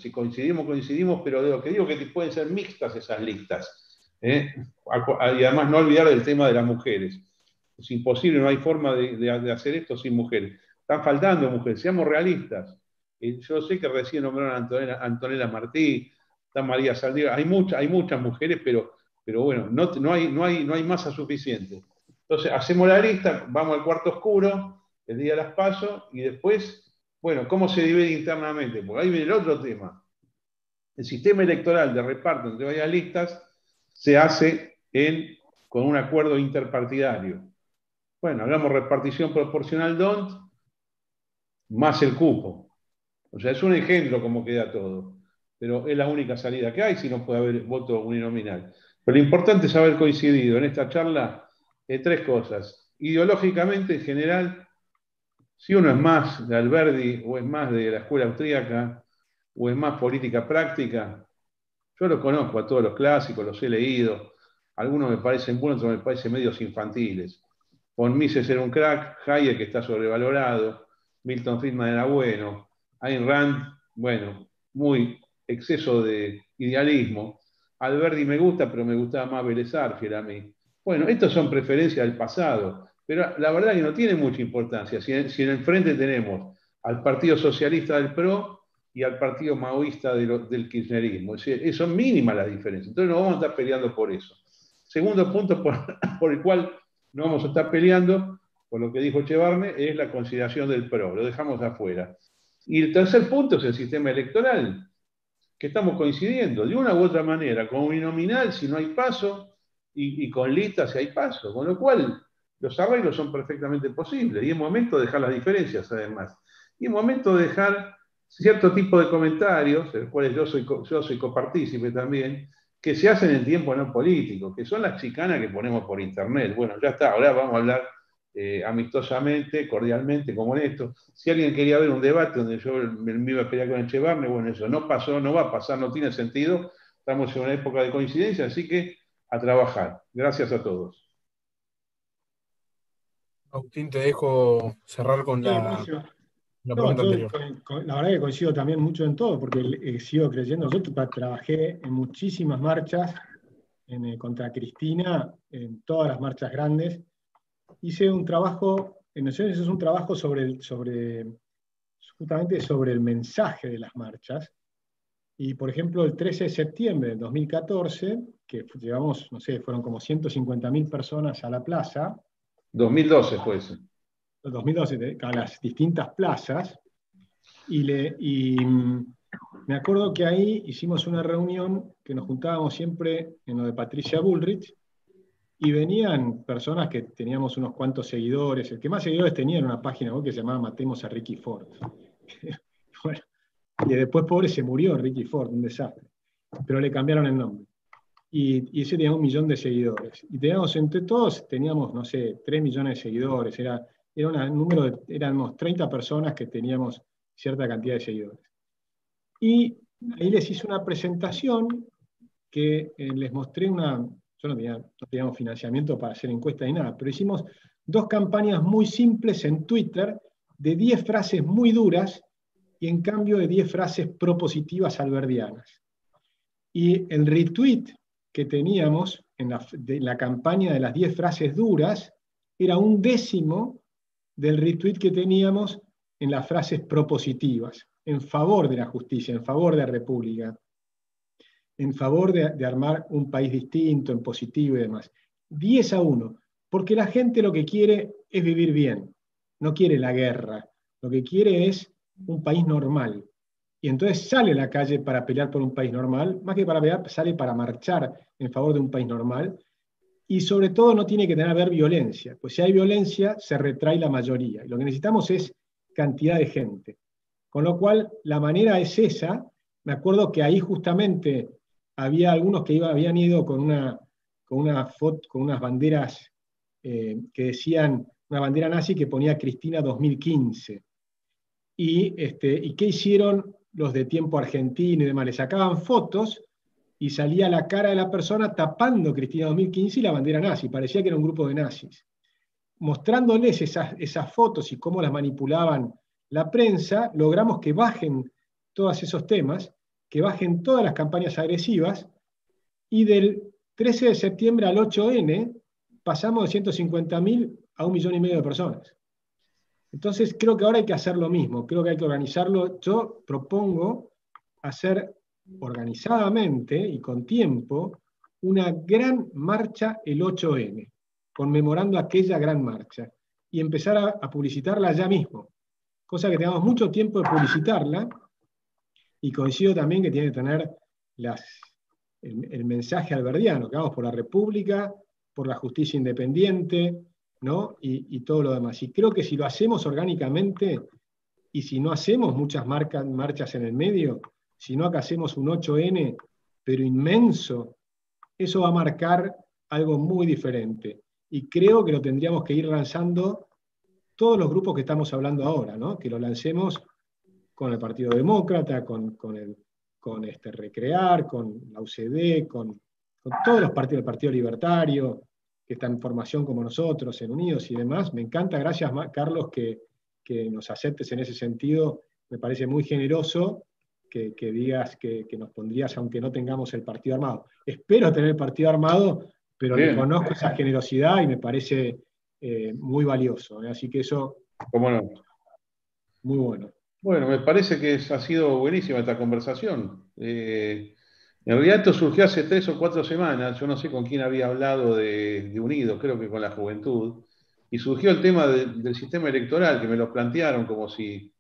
Si coincidimos, coincidimos, pero de lo que digo que pueden ser mixtas esas listas. Y además no olvidar el tema de las mujeres. Es imposible, no hay forma de hacer esto sin mujeres. Están faltando mujeres, seamos realistas. Yo sé que recién nombraron a Antonella Martí, está María Saldívar, hay muchas mujeres, pero bueno, no hay masa suficiente. Entonces, hacemos la lista, vamos al cuarto oscuro, el día de las PASO, y después, bueno, ¿cómo se divide internamente? Porque ahí viene el otro tema. El sistema electoral de reparto entre varias listas se hace con un acuerdo interpartidario. Bueno, hagamos repartición proporcional DONT más el cupo. O sea, es un ejemplo cómo queda todo. Pero es la única salida que hay si no puede haber voto uninominal. Pero lo importante es haber coincidido en esta charla tres cosas. Ideológicamente, en general, si uno es más de Alberdi o es más de la escuela austríaca o es más política práctica, yo los conozco a todos los clásicos, los he leído. Algunos me parecen buenos, otros me parecen medios infantiles. Von Mises era un crack, Hayek que está sobrevalorado, Milton Friedman era bueno, Ayn Rand, bueno, muy exceso de idealismo. Alberdi me gusta, pero me gustaba más Vélez Sarsfield a mí. Bueno, estas son preferencias del pasado, pero la verdad que no tiene mucha importancia. Si en el frente tenemos al Partido Socialista del PRO y al Partido Maoísta del Kirchnerismo, es decir, son mínimas las diferencias. Entonces no vamos a estar peleando por eso. Segundo punto por el cual no vamos a estar peleando, por lo que dijo Echevarne, es la consideración del PRO, lo dejamos afuera. Y el tercer punto es el sistema electoral, que estamos coincidiendo de una u otra manera, con uninominal si no hay paso, y con listas si hay paso, con lo cual los arreglos son perfectamente posibles, y es momento de dejar las diferencias además, y es momento de dejar cierto tipo de comentarios, de los cuales yo soy copartícipe también, que se hacen en tiempo no político, que son las chicanas que ponemos por internet. Bueno, ya está, ahora vamos a hablar amistosamente, cordialmente, como en esto. Si alguien quería ver un debate donde yo me iba a pelear con Echevarne, bueno, eso no pasó, no va a pasar, no tiene sentido. Estamos en una época de coincidencia, así que a trabajar. Gracias a todos. Agustín, te dejo cerrar con la pregunta anterior. La verdad que coincido también mucho en todo, porque sigo creyendo. Yo trabajé en muchísimas marchas contra Cristina, en todas las marchas grandes. Hice un trabajo, en Naciones es un trabajo justamente sobre el mensaje de las marchas. Y, por ejemplo, el 13 de septiembre del 2014, que llevamos, no sé, fueron como 150.000 personas a la plaza. 2012 fue eso. 2012, a las distintas plazas. Y me acuerdo que ahí hicimos una reunión que nos juntábamos siempre en lo de Patricia Bullrich, y venían personas que teníamos unos cuantos seguidores. El que más seguidores tenía era una página web que se llamaba Matemos a Ricky Ford. Bueno, y después, pobre, se murió Ricky Ford, un desastre. Pero le cambiaron el nombre. Y ese tenía 1 millón de seguidores. Y teníamos, entre todos, teníamos, no sé, 3 millones de seguidores. Éramos 30 personas que teníamos cierta cantidad de seguidores. Y ahí les hice una presentación que les mostré yo no teníamos financiamiento para hacer encuestas ni nada, pero hicimos 2 campañas muy simples en Twitter de 10 frases muy duras y en cambio de 10 frases propositivas alberdianas. Y el retweet que teníamos de la campaña de las 10 frases duras era 1/10 del retweet que teníamos en las frases propositivas, en favor de la justicia, en favor de la república, en favor de armar un país distinto, en positivo y demás. 10-1, porque la gente lo que quiere es vivir bien, no quiere la guerra, lo que quiere es un país normal. Y entonces sale a la calle para pelear por un país normal, más que para pelear, sale para marchar en favor de un país normal, y sobre todo no tiene que haber violencia, pues si hay violencia se retrae la mayoría, y lo que necesitamos es cantidad de gente. Con lo cual, la manera es esa. Me acuerdo que ahí justamente había algunos que habían ido con unas banderas que decían, una bandera nazi que ponía Cristina 2015. ¿Y qué hicieron los de Tiempo Argentino y demás? Le sacaban fotos y salía la cara de la persona tapando Cristina 2015 y la bandera nazi, parecía que era un grupo de nazis. Mostrándoles esas fotos y cómo las manipulaban la prensa, logramos que bajen todos esos temas, que bajen todas las campañas agresivas, y del 13 de septiembre al 8N pasamos de 150.000 a 1,5 millones de personas. Entonces creo que ahora hay que hacer lo mismo, creo que hay que organizarlo. Yo propongo hacer organizadamente y con tiempo una gran marcha el 8N, conmemorando aquella gran marcha, y empezar a publicitarla ya mismo, cosa que tengamos mucho tiempo de publicitarla, y coincido también que tiene que tener el mensaje alberdiano, que vamos por la República, por la justicia independiente, ¿no? Y todo lo demás. Y creo que si lo hacemos orgánicamente, y si no hacemos muchas marchas en el medio, sino que hacemos un 8N, pero inmenso, eso va a marcar algo muy diferente. Y creo que lo tendríamos que ir lanzando todos los grupos que estamos hablando ahora, ¿no? Que lo lancemos con el Partido Demócrata, con Recrear, con la UCD, con todos los partidos, el Partido Libertario, que está en formación como nosotros, en Unidos y demás. Me encanta, gracias Carlos, que nos aceptes en ese sentido. Me parece muy generoso que digas que nos pondrías, aunque no tengamos el partido armado. Espero tener el partido armado, pero reconozco esa generosidad y me parece muy valioso. Así que eso, ¿cómo no? Muy bueno. Bueno, me parece que ha sido buenísima esta conversación. En realidad esto surgió hace 3 o 4 semanas, yo no sé con quién había hablado de Unidos, creo que con la juventud, y surgió el tema del sistema electoral, que me lo plantearon como si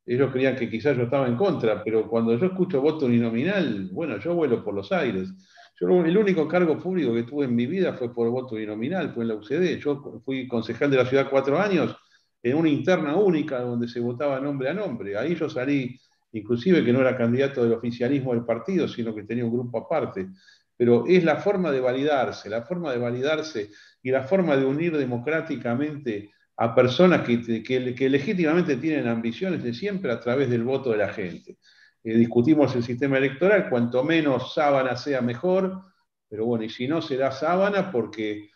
ellos creían que quizás yo estaba en contra, pero cuando yo escucho voto uninominal, bueno, yo vuelo por los aires. El único cargo público que tuve en mi vida fue por voto uninominal, fue en la UCD. Yo fui concejal de la ciudad 4 años, en una interna única donde se votaba nombre a nombre. Ahí yo salí, inclusive que no era candidato del oficialismo del partido, sino que tenía un grupo aparte. Pero es la forma de validarse y la forma de unir democráticamente a personas que legítimamente tienen ambiciones de siempre a través del voto de la gente. Discutimos el sistema electoral, cuanto menos sábana sea mejor, pero bueno, y si no será sábana porque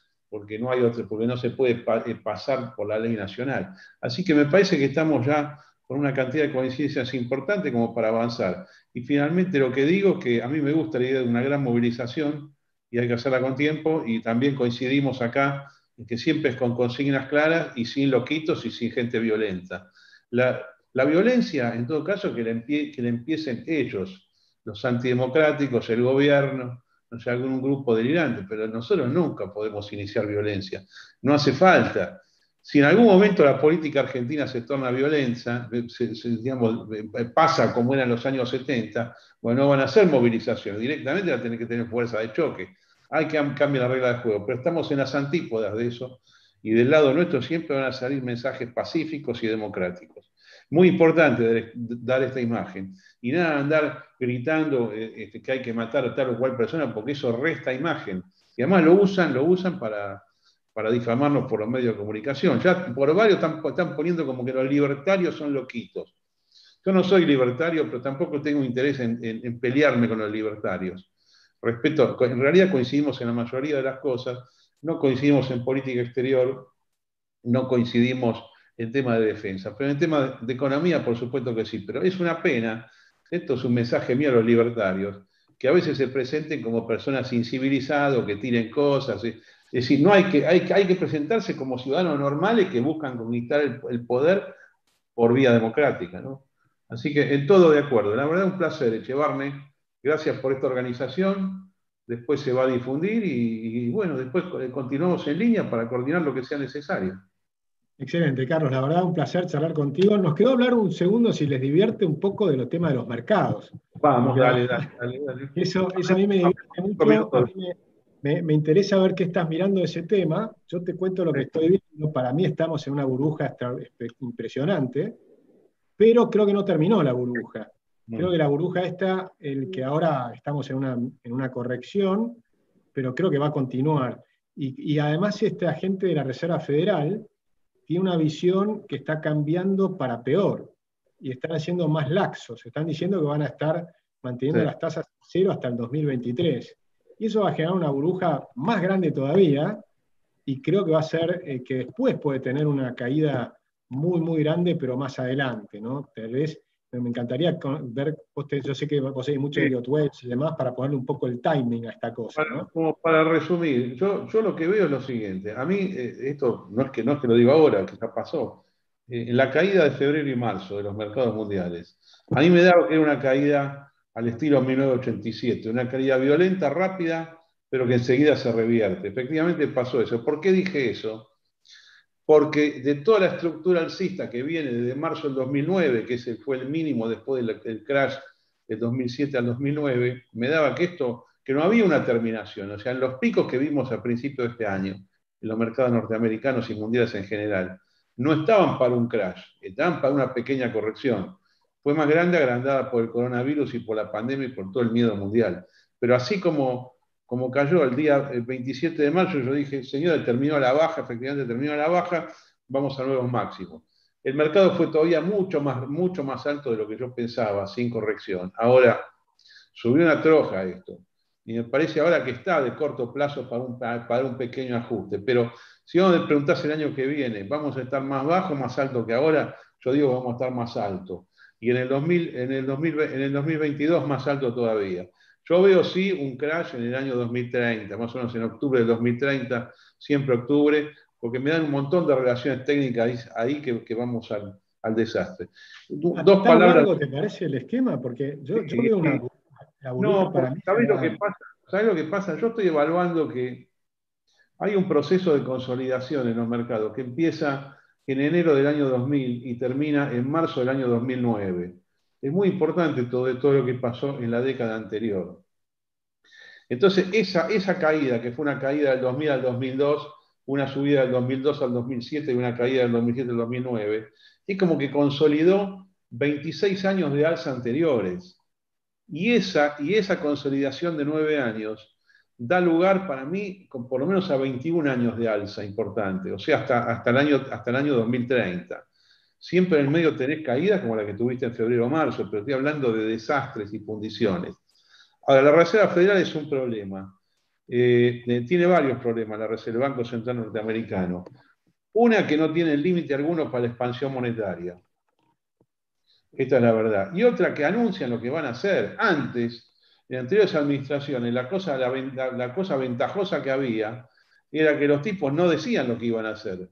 no hay otro, porque no se puede pasar por la ley nacional. Así que me parece que estamos ya con una cantidad de coincidencias importantes como para avanzar. Y finalmente lo que digo es que a mí me gusta la idea de una gran movilización y hay que hacerla con tiempo, y también coincidimos acá en que siempre es con consignas claras y sin loquitos y sin gente violenta. La violencia, en todo caso, que la empiecen ellos, los antidemocráticos, el gobierno, no sé, algún grupo delirante, pero nosotros nunca podemos iniciar violencia. No hace falta. Si en algún momento la política argentina se torna violenta, pasa como era en los años 70, bueno, no van a hacer movilizaciones, directamente van a tener que tener fuerza de choque. Hay que cambiar la regla del juego, pero estamos en las antípodas de eso, y del lado nuestro siempre van a salir mensajes pacíficos y democráticos. Muy importante dar esta imagen. Y nada, andar gritando que hay que matar a tal o cual persona, porque eso resta imagen. Y además lo usan para difamarnos por los medios de comunicación. Ya por varios están poniendo como que los libertarios son loquitos. Yo no soy libertario, pero tampoco tengo interés en pelearme con los libertarios. En realidad coincidimos en la mayoría de las cosas, no coincidimos en política exterior, no coincidimos en tema de defensa, pero en tema de economía por supuesto que sí, pero es una pena, esto es un mensaje mío a los libertarios, que a veces se presenten como personas incivilizadas, que tiren cosas, es decir, no hay que presentarse como ciudadanos normales que buscan conquistar el poder por vía democrática, ¿no? Así que en todo de acuerdo, la verdad un placer, Echevarne, gracias por esta organización, después se va a difundir y bueno, después continuamos en línea para coordinar lo que sea necesario. Excelente, Carlos, la verdad un placer charlar contigo. Nos quedó hablar un segundo, si les divierte, un poco de los temas de los mercados. Vamos, dale. Eso a mí me divierte mucho, a mí me interesa ver qué estás mirando de ese tema. Yo te cuento lo que estoy viendo. Para mí estamos en una burbuja impresionante, pero creo que no terminó la burbuja. Creo que la burbuja esta, el que ahora estamos en una corrección, pero creo que va a continuar. Y además esta gente de la Reserva Federal tiene una visión que está cambiando para peor, y están haciendo más laxos, están diciendo que van a estar manteniendo las tasas cero hasta el 2023. Y eso va a generar una burbuja más grande todavía, y creo que va a ser que después puede tener una caída muy, muy grande, pero más adelante, ¿no? Tal vez me encantaría ver, yo sé que vos seguís mucho Elliott Wage y demás, para ponerle un poco el timing a esta cosa, ¿no? Como para resumir, yo lo que veo es lo siguiente. A mí, esto no es que lo digo ahora, que ya pasó. En la caída de febrero y marzo de los mercados mundiales, a mí me daba que era una caída al estilo 1987, una caída violenta, rápida, pero que enseguida se revierte. Efectivamente pasó eso. ¿Por qué dije eso? Porque de toda la estructura alcista que viene desde marzo del 2009, que ese fue el mínimo después del crash del 2007 al 2009, me daba que no había una terminación. O sea, en los picos que vimos a principios de este año, en los mercados norteamericanos y mundiales en general, no estaban para un crash, estaban para una pequeña corrección. Fue más grande, agrandada por el coronavirus y por la pandemia y por todo el miedo mundial. Pero así como cayó el día 27 de mayo, yo dije, señor, terminó a la baja, efectivamente terminó a la baja, vamos a nuevos máximos. El mercado fue todavía mucho más alto de lo que yo pensaba, sin corrección. Ahora, subió una troja esto. Y me parece ahora que está de corto plazo para un pequeño ajuste. Pero si vos me preguntás el año que viene, ¿vamos a estar más bajo, más alto que ahora? Yo digo, vamos a estar más alto. Y en el 2022 más alto todavía. Yo veo sí un crash en el año 2030, más o menos en octubre del 2030, siempre octubre, porque me dan un montón de relaciones técnicas ahí que vamos al desastre. Dos ¿Tan palabras. Largo te parece el esquema? Porque yo veo la burbuja no, para mí. ¿sabés lo que pasa? ¿Sabés lo que pasa? Yo estoy evaluando que hay un proceso de consolidación en los mercados que empieza en enero del año 2000 y termina en marzo del año 2009. Es muy importante todo lo que pasó en la década anterior. Entonces, esa caída, que fue una caída del 2000 al 2002, una subida del 2002 al 2007 y una caída del 2007 al 2009, es como que consolidó 26 años de alza anteriores. Y esa consolidación de 9 años da lugar para mí, por lo menos a 21 años de alza importante, o sea, hasta el año 2030. Siempre en el medio tenés caídas como la que tuviste en febrero o marzo, pero estoy hablando de desastres y fundiciones. Ahora, la Reserva Federal es un problema. Tiene varios problemas la Reserva, el Banco Central Norteamericano. Una, que no tiene límite alguno para la expansión monetaria. Esta es la verdad. Y otra, que anuncian lo que van a hacer. Antes, en anteriores administraciones, la cosa ventajosa que había era que los tipos no decían lo que iban a hacer.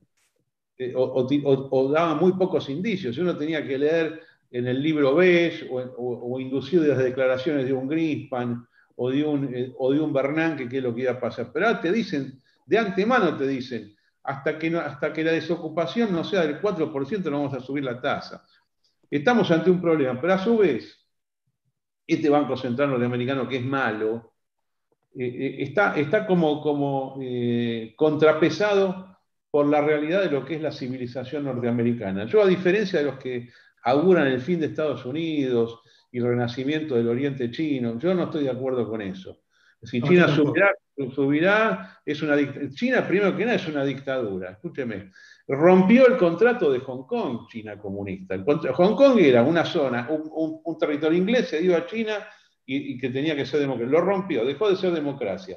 O daban muy pocos indicios. Uno tenía que leer en el libro Beige o inducir de las declaraciones de un Greenspan o de un Bernanke qué es lo que iba a pasar. Pero ahora te dicen, de antemano te dicen, hasta que la desocupación no sea del 4% no vamos a subir la tasa. Estamos ante un problema, pero a su vez, este Banco Central Norteamericano, que es malo, está como contrapesado por la realidad de lo que es la civilización norteamericana. Yo, a diferencia de los que auguran el fin de Estados Unidos y el renacimiento del Oriente Chino, yo no estoy de acuerdo con eso. Si China subirá, China, primero que nada, es una dictadura. Escúcheme. Rompió el contrato de Hong Kong, China comunista. Hong Kong era una zona, un territorio inglés, se dio a China y que tenía que ser democracia. Lo rompió, dejó de ser democracia.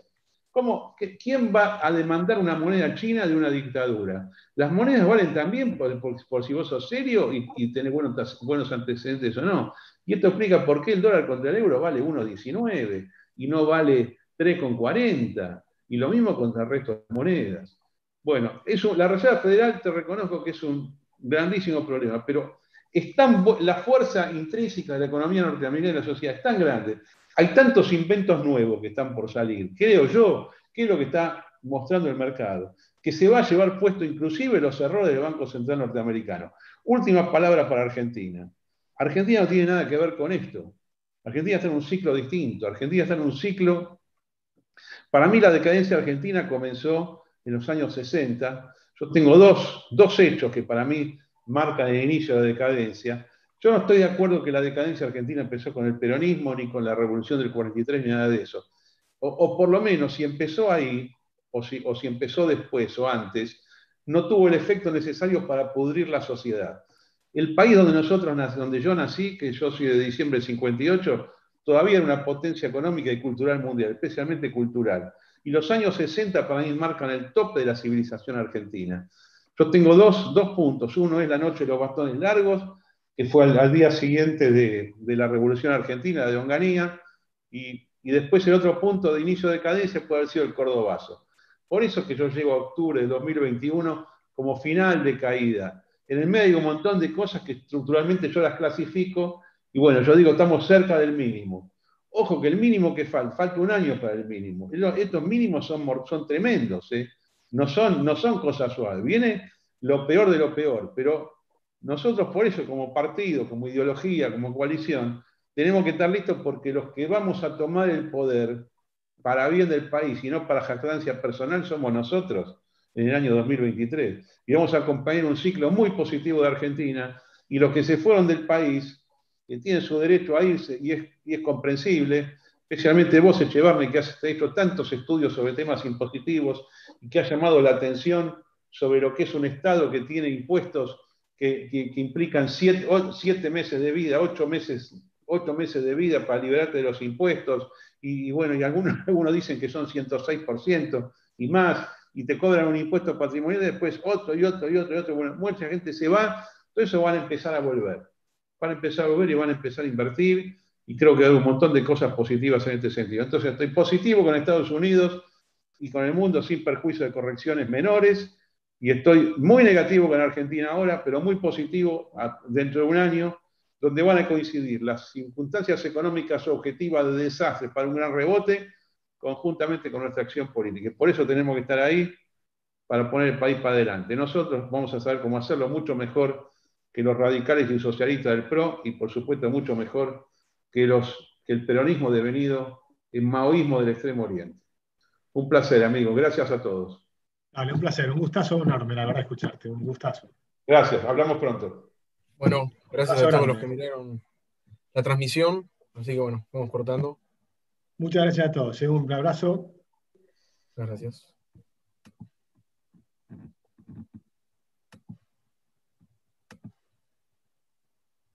¿Quién va a demandar una moneda china de una dictadura? Las monedas valen también por si vos sos serio y tenés buenos antecedentes o no. Y esto explica por qué el dólar contra el euro vale 1,19 y no vale 3,40. Y lo mismo contra el resto de las monedas. Bueno, la Reserva Federal, te reconozco que es un grandísimo problema, pero la fuerza intrínseca de la economía norteamericana y de la sociedad es tan grande. Hay tantos inventos nuevos que están por salir, creo yo, que es lo que está mostrando el mercado, que se va a llevar puesto inclusive los errores del Banco Central Norteamericano. Última palabra para Argentina. Argentina no tiene nada que ver con esto. Argentina está en un ciclo distinto. Argentina está en un ciclo... Para mí la decadencia argentina comenzó en los años 60. Yo tengo dos hechos que para mí marcan el inicio de la decadencia. Yo no estoy de acuerdo que la decadencia argentina empezó con el peronismo, ni con la revolución del 43, ni nada de eso. O por lo menos, si empezó ahí, o si empezó después o antes, no tuvo el efecto necesario para pudrir la sociedad. El país donde yo nací, que yo soy de diciembre del 58, todavía era una potencia económica y cultural mundial, especialmente cultural. Y los años 60 para mí marcan el tope de la civilización argentina. Yo tengo dos puntos. Uno es la noche de los bastones largos, que fue al día siguiente de la Revolución Argentina, de Onganía, y después el otro punto de inicio de decadencia puede haber sido el Cordobazo. Por eso es que yo llego a octubre de 2021 como final de caída. En el medio hay un montón de cosas que estructuralmente yo las clasifico, y bueno, yo digo, estamos cerca del mínimo. Ojo que el mínimo que falta un año para el mínimo. Estos mínimos son tremendos, ¿eh? No son cosas suaves. Viene lo peor de lo peor, pero nosotros por eso, como partido, como ideología, como coalición, tenemos que estar listos porque los que vamos a tomar el poder para bien del país y no para jactancia personal somos nosotros en el año 2023. Y vamos a acompañar un ciclo muy positivo de Argentina, y los que se fueron del país, que tienen su derecho a irse, y es comprensible, especialmente vos, Echevarne, que has hecho tantos estudios sobre temas impositivos y que has llamado la atención sobre lo que es un Estado que tiene impuestos que implican 7 meses de vida, 8 meses de vida para liberarte de los impuestos, y bueno, y algunos dicen que son 106% y más, y te cobran un impuesto patrimonial, y después otro y otro y otro y otro. Bueno, mucha gente se va, todo eso van a empezar a volver. Van a empezar a volver y van a empezar a invertir, y creo que hay un montón de cosas positivas en este sentido. Entonces estoy positivo con Estados Unidos y con el mundo sin perjuicio de correcciones menores, y estoy muy negativo con Argentina ahora, pero muy positivo dentro de un año, donde van a coincidir las circunstancias económicas objetivas de desastre para un gran rebote, conjuntamente con nuestra acción política. Por eso tenemos que estar ahí, para poner el país para adelante. Nosotros vamos a saber cómo hacerlo mucho mejor que los radicales y socialistas del PRO, y por supuesto mucho mejor que el peronismo devenido en maoísmo del Extremo Oriente. Un placer, amigos. Gracias a todos. Dale, un placer, un gustazo enorme, la verdad, escucharte, un gustazo. Gracias, hablamos pronto. Bueno, gracias Abrazo a todos grande. los que miraron la transmisión. Así que bueno, vamos cortando. Muchas gracias a todos, un abrazo. Muchas gracias.